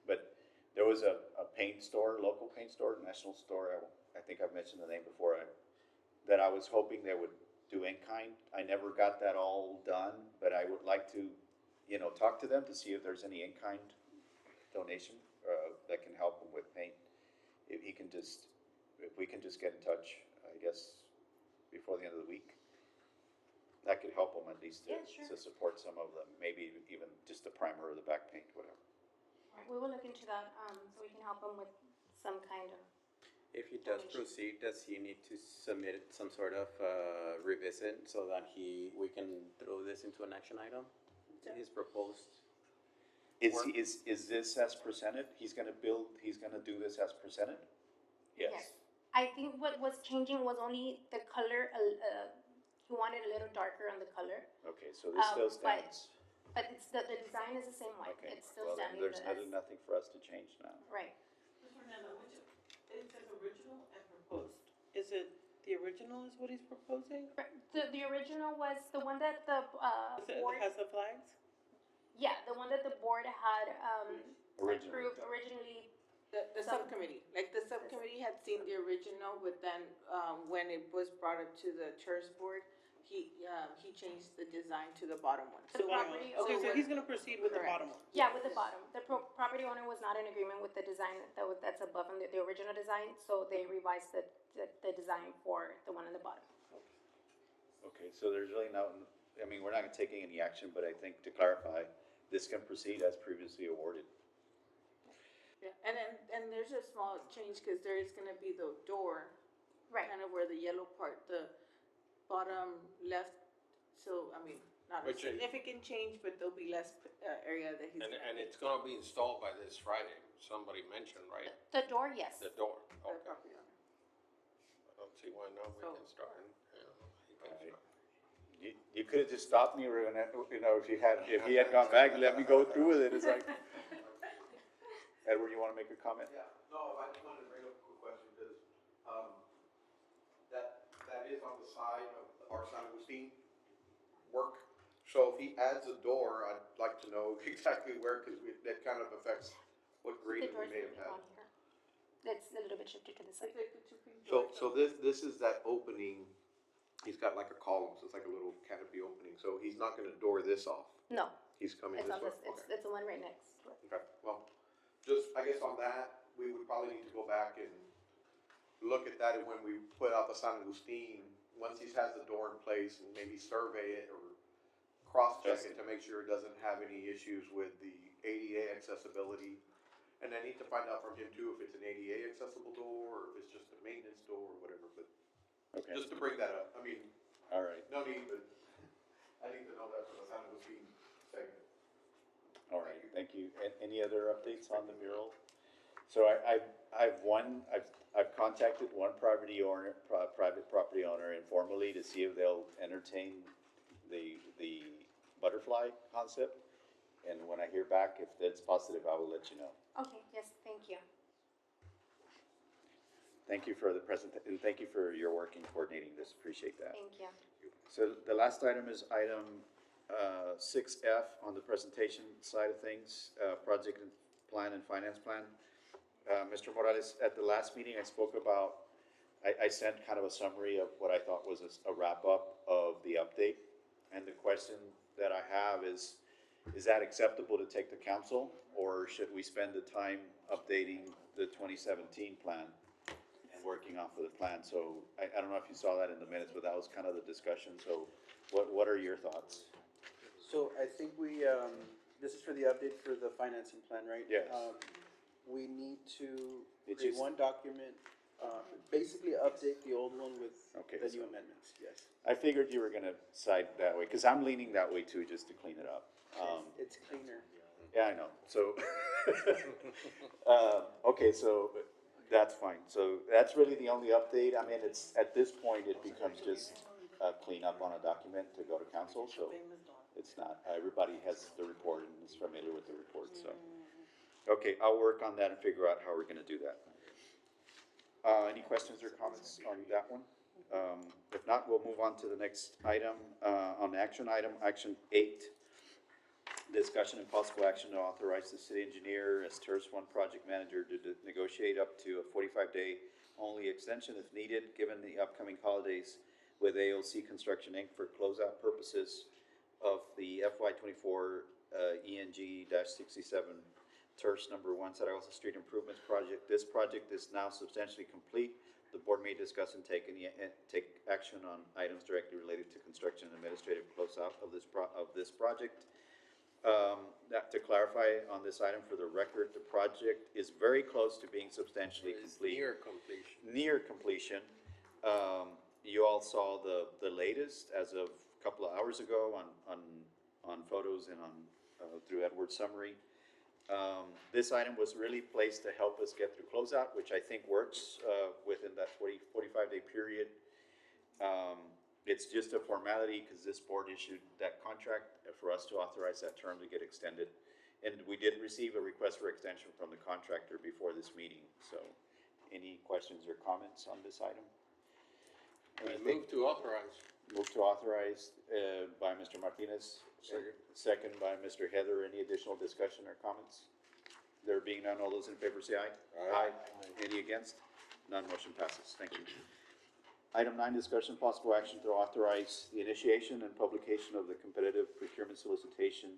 but there was a paint store, local paint store, national store, I think I've mentioned the name before, that I was hoping they would do in kind. I never got that all done, but I would like to, talk to them to see if there's any in kind donation, that can help them with paint. If we can just get in touch, I guess, before the end of the week. That could help them at least Yeah, sure. to support some of them, maybe even just the primer or the back paint, whatever. We will look into that, so we can help him with some kind of. If he does proceed, does he need to submit some sort of revisit so that we can throw this into an action item? His proposed. Is this as presented? He's gonna do this as presented? Yes. I think what was changing was only the color, he wanted a little darker on the color, Okay, so this still stands. but it's, the design is the same one, Okay, it's still well, then standing. there's as- nothing for us to change now. Right, It says original and proposed. Is it the original is what he's proposing? Right. The original was the one that the, board, Has the flags? yeah, the one that the board had, Originally. approved originally. The subcommittee, like the subcommittee had seen the original, but then, when it was brought up to the church board, he changed the design to the bottom one. The property Okay, so owner- he's gonna proceed with the Correct. bottom one. Yeah, with the bottom. The property owner was not in agreement with the design that's above on the original design, so they revised the design for the one on the bottom. Okay, so there's really we're not taking any action, but I think to clarify, this can proceed as previously awarded. Yeah, and there's a small change, cause there is gonna be the door, Right. kind of where the yellow part, the bottom left, so, not a Which is- significant change, but there'll be less, area that he's. And it's gonna be installed by this Friday, somebody mentioned, right? The door, yes. The door, The okay. property owner. I don't see why not, we So- can start, you know, he can Right. start. You could have just stopped me, or, you know, if he had gone back and let me go through with it, it's like. Edward, you wanna make a comment? Yeah, no, I just wanted to bring up a quick question, because, that is on the side of our San Agustin work. So if he adds a door, I'd like to know exactly where, because that kind of affects what The grading we door's may have gonna be had. on here. It's a little bit shifted to the side. So this is that opening, he's got like a column, so it's like a little canopy opening, so he's not gonna door this off, No, he's coming it's this on way? this, Okay. it's the one right next to it. Okay, well, just, I guess on that, we would probably need to go back and look at that, and when we put out the San Agustin, once he has the door in place, and maybe survey it or cross-check it to make sure it doesn't have any issues with the ADA accessibility. And I need to find out from him too, if it's an ADA accessible door, or if it's just a maintenance door, or whatever, but Okay, just to bring that up, I mean, all right, no need, but I need to know that for the San Agustin segment. all right, thank you. Any other updates on the mural? So I've contacted one private property owner informally to see if they'll entertain the butterfly concept. And when I hear back, if that's positive, I will let you know. Okay, yes, thank you. Thank you for the and thank you for your work in coordinating this, appreciate that. Thank you. So the last item is item 6F on the presentation side of things, project and plan and finance plan. Mr. Morales, at the last meeting, I spoke about, I sent kind of a summary of what I thought was a wrap-up of the update. And the question that I have is that acceptable to take to council, or should we spend the time updating the 2017 plan and working off of the plan? So I don't know if you saw that in the minutes, but that was kind of the discussion. So what are your thoughts? So I think we, this is for the update for the financing plan, right? Yes. We need to It's create just- one document, basically update the old one with Okay, the new so- amendments, yes. I figured you were gonna side that way, because I'm leaning that way too, just to clean it up. It's cleaner. Yeah, I know, so, okay, so that's fine. So that's really the only update. I mean, it's, at this point, it becomes just a cleanup on a document to go to council, so it's not, everybody has the report and is familiar with the report, so. Okay, I'll work on that and figure out how we're gonna do that. Any questions or comments on that one? If not, we'll move on to the next item, on the action item, action 8. Discussion and possible action to authorize the city engineer as TERS 1 project manager to negotiate up to a 45-day only extension if needed, given the upcoming holidays with AOC Construction Inc. for closeout purposes of the FY24 ENG-67 TERS number 1 Zaragoza Street Improvements Project. This project is now substantially complete. The board may discuss and take action on items directly related to construction and administrative closeout of this project. To clarify on this item for the record, the project is very close to being substantially It's complete. near completion. Near completion. You all saw the latest as of a couple of hours ago on photos and on, through Edward's summary. This item was really placed to help us get through closeout, which I think works, within that 45-day period. It's just a formality because this board issued that contract for us to authorize that term to get extended. And we did receive a request for extension from the contractor before this meeting. So any questions or comments on this item? I move to authorize. Move to authorize, by Mr. Martinez. Second. Second by Mr. Heather. Any additional discussion or comments? There being none, all those in favor say aye. Aye. Any against? None, motion passes. Thank you. Item 9, discussion possible action to authorize the initiation and publication of the competitive procurement solicitation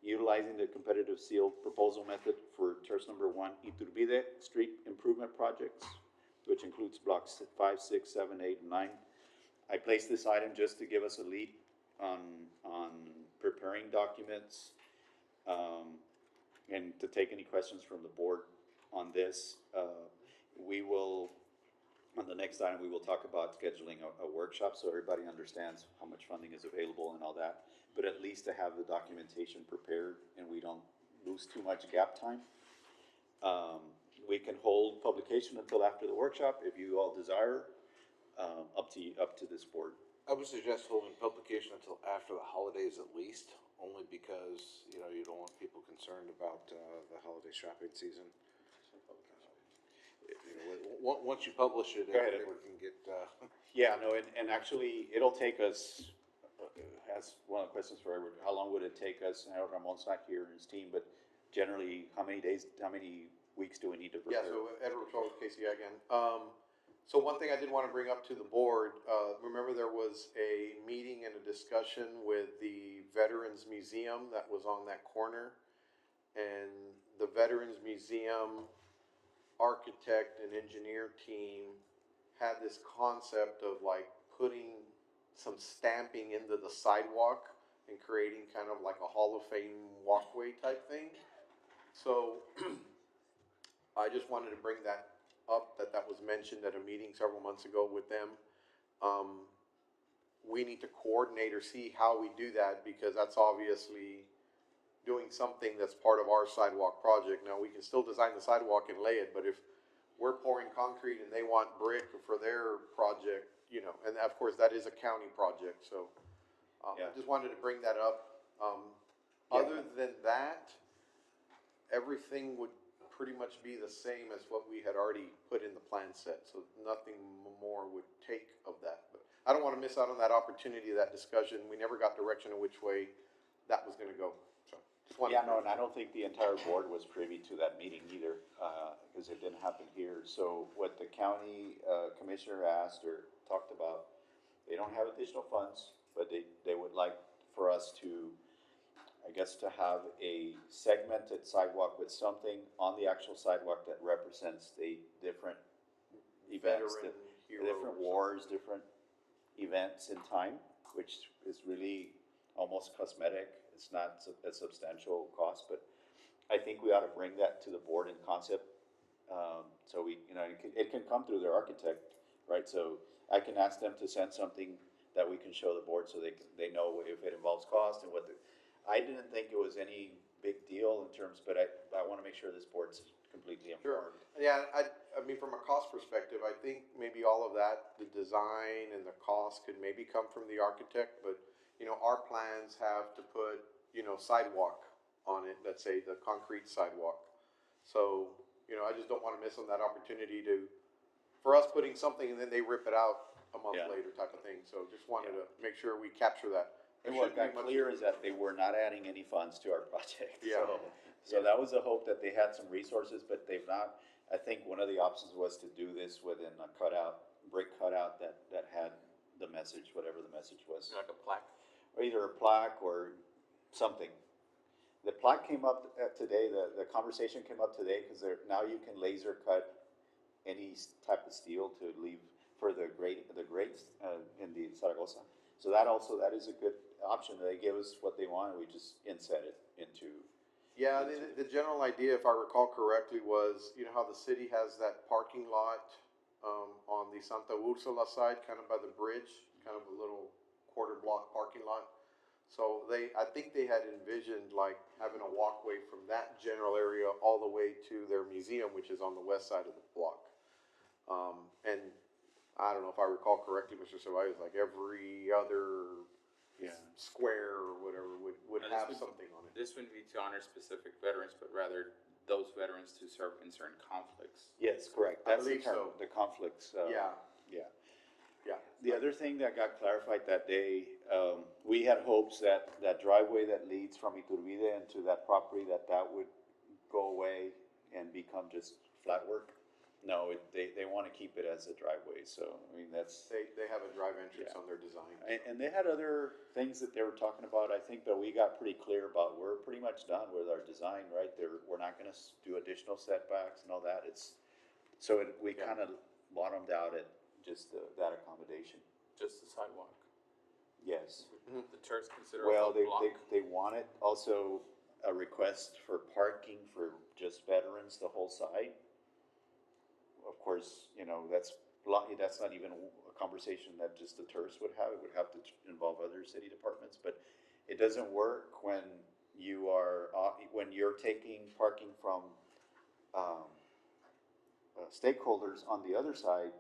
utilizing the competitive seal proposal method for TERS number 1 Iturbide Street Improvement Projects, which includes blocks 5, 6, 7, 8, and 9. I placed this item just to give us a lead on preparing documents, and to take any questions from the board on this. We will, on the next item, we will talk about scheduling a workshop, so everybody understands how much funding is available and all that. But at least to have the documentation prepared and we don't lose too much gap time. We can hold publication until after the workshop if you all desire, up to this board. I would suggest holding publication until after the holidays at least, only because, you know, you don't want people concerned about, the holiday shopping season. You know, once you publish it, Go ahead, everyone can get, Yeah, no, and actually, it'll take us, that's one of the questions for everyone, how long would it take us? I know Ramon's not here and his team, but generally, how many weeks do we need to Yeah, prepare? so Edward Charles Casey again. So one thing I did want to bring up to the board, remember there was a meeting and a discussion with the Veterans Museum that was on that corner? And the Veterans Museum architect and engineer team had this concept of like putting some stamping into the sidewalk and creating kind of like a Hall of Fame walkway type thing. So I just wanted to bring that up, that was mentioned at a meeting several months ago with them. We need to coordinate or see how we do that, because that's obviously doing something that's part of our sidewalk project. Now, we can still design the sidewalk and lay it, but if we're pouring concrete and they want brick for their project, you know, and of course, that is a county project, so I just wanted to bring that up. Other than that, everything would pretty much be the same as what we had already put in the plan set, so nothing more would take of that. But I don't want to miss out on that opportunity, that discussion. We never got direction of which way that was gonna go, so. Just wanted Yeah, to- no, and I don't think the entire board was privy to that meeting either, because it didn't happen here. So what the county, commissioner asked or talked about, they don't have additional funds, but they would like for us to, I guess, to have a segmented sidewalk with something on the actual sidewalk that represents the different events, Veteran hero different or wars, different events in time, which is really almost cosmetic. It's not a substantial cost, but I think we ought to bring that to the board in concept. So we, you know, it can come through their architect, right? So I can ask them to send something that we can show the board so they know if it involves cost and what the, I didn't think it was any big deal in terms, but I want to make sure this board's completely Sure. informed. Yeah, I mean, from a cost perspective, I think maybe all of that, the design and the cost could maybe come from the architect, but, you know, our plans have to put, you know, sidewalk on it, let's say the concrete sidewalk. So, you know, I just don't want to miss on that opportunity for us putting something and then they rip it out a month Yeah. later type of thing. So just wanted to make sure we capture that. And There what shouldn't be got much- clear is that they were not adding any funds to our project. Yeah. So that was the hope, that they had some resources, but they've not. I think one of the options was to do this within a brick cutout that had the message, whatever the message was. Like a plaque. Or either a plaque or something. The plaque came up today, the conversation came up today, because now you can laser cut any type of steel to leave for the grates in the Zaragoza. So that is a good option. They gave us what they wanted, we just inset it into. Yeah, the general idea, if I recall correctly, was, you know how the city has that parking lot on the Santa Ursula side, kind of by the bridge, kind of a little quarter block parking lot. So I think they had envisioned like having a walkway from that general area all the way to their museum, which is on the west side of the block. And I don't know if I recall correctly, Mr. Ceballos, like every other square or whatever would Now, have something on it. This wouldn't be to honor specific veterans, but rather those veterans to serve in certain conflicts. Yes, correct. I That's the believe term, so. the conflicts. Yeah. Yeah. Yeah. The other thing that got clarified that day, we had hopes that that driveway that leads from Iturbide into that property, that would go away and become just flat work. No, they want to keep it as a driveway, so, I mean, that's. They have a drive entrance Yeah. on their design. And they had other things that they were talking about, I think, that we got pretty clear about. We're pretty much done with our design, right? We're not gonna do additional setbacks and all that. We Yeah. kind of bottomed out at just that accommodation. Just the sidewalk. Yes. The church consider Well, a block. they wanted also a request for parking for just veterans, the whole site. Of course, you know, that's that's not even a conversation that just the tourists would have. It would have to involve other city departments, but it doesn't work when you are, when you're taking parking from, stakeholders on the other side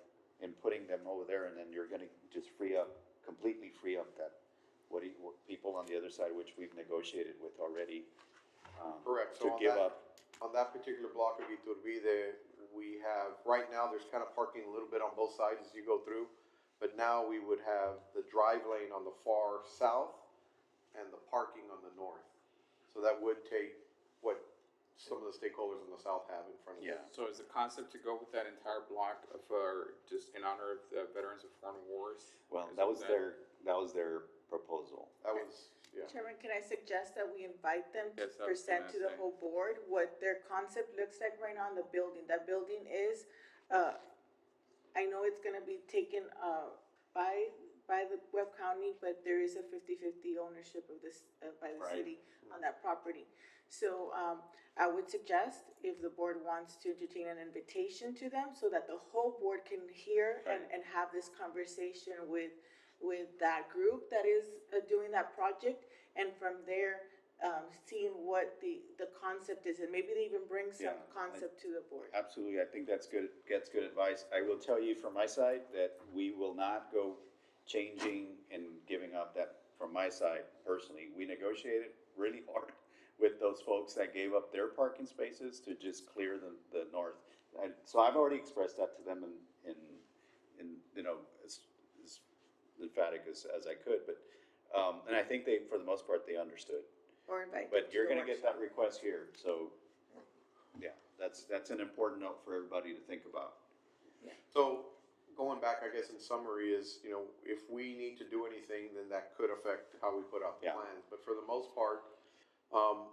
and putting them over there, and then you're gonna just completely free up that, what people on the other side, which we've negotiated with already, Correct. to So give up. on that particular block of Iturbide, we have, right now, there's kind of parking a little bit on both sides as you go through. But now we would have the drive lane on the far south and the parking on the north. So that would take what some of the stakeholders on the south have in front of them. Yeah. So is the concept to go with that entire block for, just in honor of the veterans of foreign wars? Well, Is that was that- their proposal. That was, yeah. Chairman, can I suggest that we invite them to Yes, I was present gonna to the say. whole board what their concept looks like right now in the building? That building is, I know it's gonna be taken, by the Webb County, but there is a 50-50 ownership of this, by the Right. city on that property. So, I would suggest if the board wants to entertain an invitation to them so that the whole board can hear and have this conversation with that group that is doing that project, and from there, seeing what the concept is, and maybe they even bring some Yeah, concept to the board. Absolutely, I think that's good advice. I will tell you from my side that we will not go changing and giving up that, from my side personally. We negotiated really hard with those folks that gave up their parking spaces to just clear the north. And so I've already expressed that to them in you know, as emphatic as I could, but, and I think they, for the most part, they understood. Or invite them But to you're the gonna get workshop. that request here, so, yeah, that's an important note for everybody to think about. So going back, I guess in summary is, you know, if we need to do anything, then that could affect how we put out the Yeah. plans. But for the most part,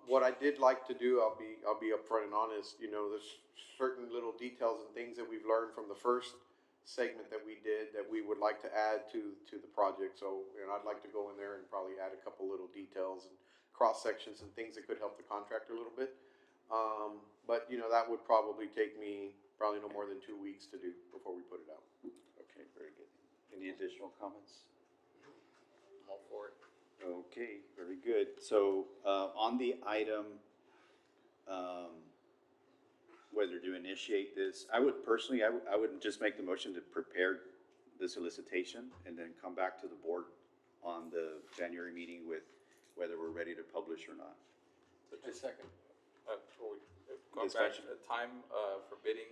what I did like to do, I'll be upfront and honest, you know, there's certain little details and things that we've learned from the first segment that we did that we would like to add to the project. So, you know, I'd like to go in there and probably add a couple little details and cross sections and things that could help the contractor a little bit. But, you know, that would probably take me probably no more than 2 weeks to do before we put it out. Okay, very good. Any additional comments? I'm all for it. Okay, very good. So, on the item, whether to initiate this, I would personally, I would just make the motion to prepare the solicitation and then come back to the board on the January meeting with whether we're ready to publish or not. A second. Before we, going back, Discussion. the time, for bidding,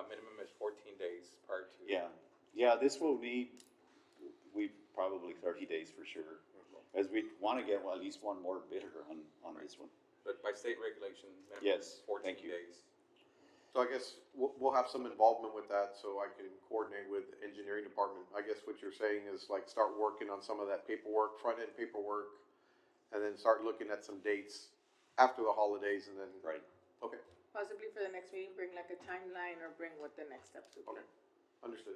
minimum is 14 days prior to. Yeah, this will need, probably 30 days for sure. As we want to get at least one more bidder on this one. But by state regulation, minimum Yes, is 14 thank you. days. So I guess we'll have some involvement with that, so I can coordinate with the engineering department. I guess what you're saying is like start working on some of that paperwork, front-end paperwork, and then start looking at some dates after the holidays and then. Right. Okay, Possibly for the next meeting, bring like a timeline or bring what the next steps would be. okay, understood.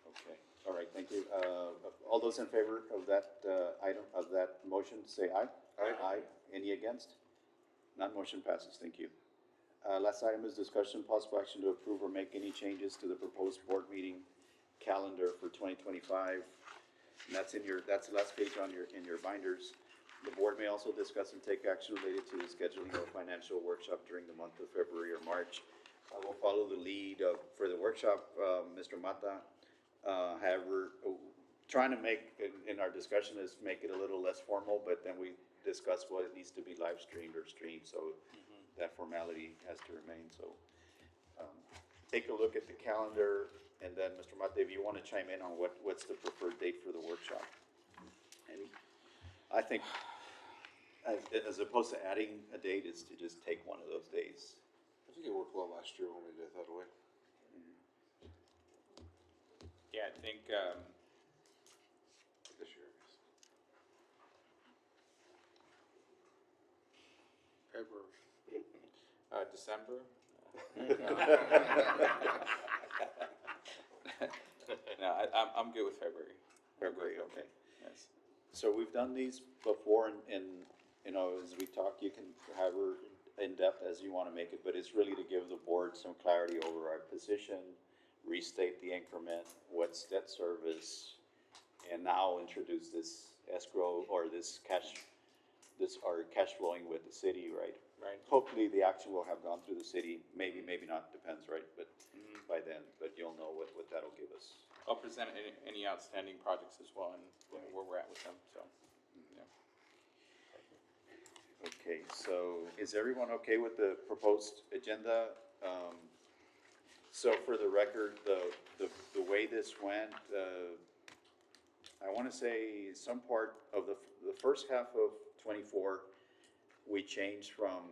Okay, all right, thank you. All those in favor of that, item, of that motion, say aye. Aye. Any against? None, motion passes, thank you. Last item is discussion, possible action to approve or make any changes to the proposed board meeting calendar for 2025. And that's the last page in your binders. The board may also discuss and take action related to the scheduling of a financial workshop during the month of February or March. I will follow the lead for the workshop, Mr. Mata. However, trying to make, in our discussion, is make it a little less formal, but then we discuss what it needs to be live streamed or streamed, so that formality has to remain, so. Take a look at the calendar, and then, Mr. Mata, if you want to chime in on what's the preferred date for the workshop? And I think, as opposed to adding a date, is to just take one of those days. I think it worked well last year when we did it that way. Yeah, I think, This year, I guess. February. December. No, I'm good with February. February, okay. Yes. So we've done these before, and, you know, as we talk, you can have her in-depth as you want to make it, but it's really to give the board some clarity over our position, restate the increment, what's debt service, and now introduce this escrow or this cash flowing with the city, right? Right. Hopefully, the action will have gone through the city, maybe, maybe not, depends, right? But by then, but you'll know what that'll give us. I'll present any outstanding projects as well and where we're at with them, so, yeah. Okay, so is everyone okay with the proposed agenda? So for the record, the way this went, I want to say some part of the first half of '24, we changed from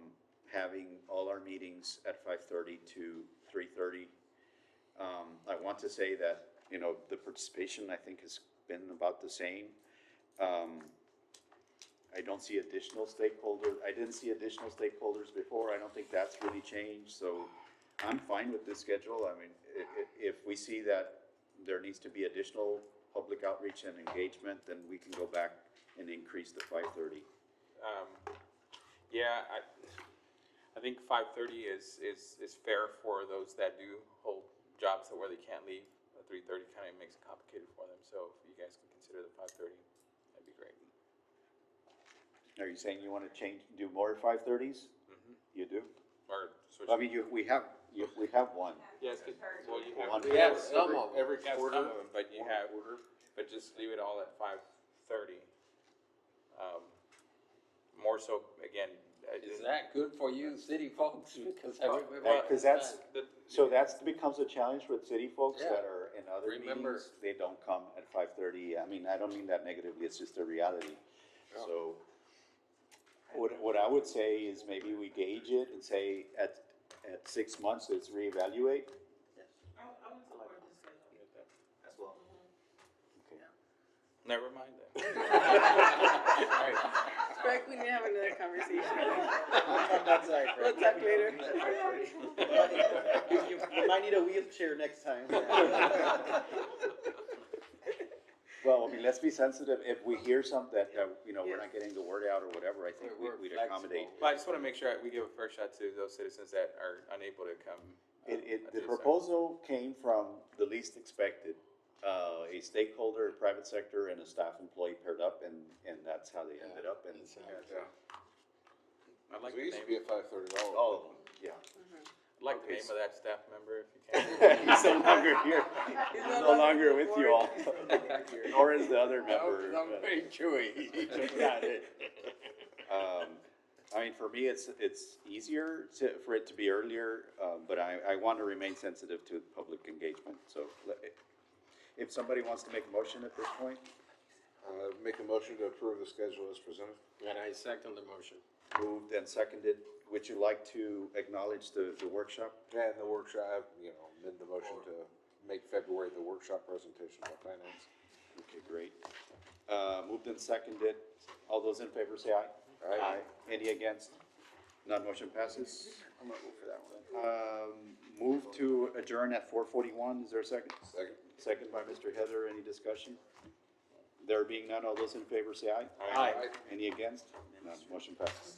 having all our meetings at 5:30 to 3:30. I want to say that, you know, the participation, I think, has been about the same. I don't see additional stakeholders. I didn't see additional stakeholders before. I don't think that's really changed, so I'm fine with this schedule. I mean, if we see that there needs to be additional public outreach and engagement, then we can go back and increase to 5:30. Yeah, I think 5:30 is fair for those that do hold jobs where they can't leave. 3:30 kind of makes it complicated for them, so if you guys can consider the 5:30, that'd be great. Are you saying you want to do more 5:30s? You do? Or switch. I mean, we have one. Yes, well, you have. One. We have some of them. Every Yeah, quarter, some of them, but you have, but just leave it all at 5:30. More so, again. Is that good for you city folks? Because Because that becomes a challenge with city folks Yeah. that are in other Remember- meetings. They don't come at 5:30. I mean, I don't mean that negatively, it's just a reality. Yeah. So what I would say is maybe we gauge it and say at 6 months, let's reevaluate. I would support this schedule. As well. Okay. Never mind then. Greg, we need to have another conversation. That's all right, We'll Frank. talk later. You might need a wheelchair next time. Well, I mean, let's be sensitive. If we hear something that, you know, we're not getting the word out or whatever, I think we'd accommodate. But I just want to make sure we give a fair shot to those citizens that are unable to come. The proposal came from the least expected, a stakeholder, private sector, and a staff employee paired up, and that's how they ended up, and. I like We the used to name, be at $5:30. All of them, yeah. I like the Okay, name of that staff member, if you can. He's no longer here, he's no longer with you all, nor is the other member. I'm very chewy. I mean, for me, it's easier for it to be earlier, but I want to remain sensitive to public engagement, so if somebody wants to make a motion at this point, Make a motion to approve the schedule as presented. And I second the motion. moved and seconded, would you like to acknowledge the workshop? And the workshop, amend the motion to make February the workshop presentation by finance. Okay, great. Moved and seconded, all those in favor say aye. Aye. Any against? None, motion passes. I'm gonna go for that one. Move to adjourn at 4:41, is there a second? Second. Second by Mr. Heather, any discussion? There being none, all those in favor say aye. Aye. Any against? None, motion passes.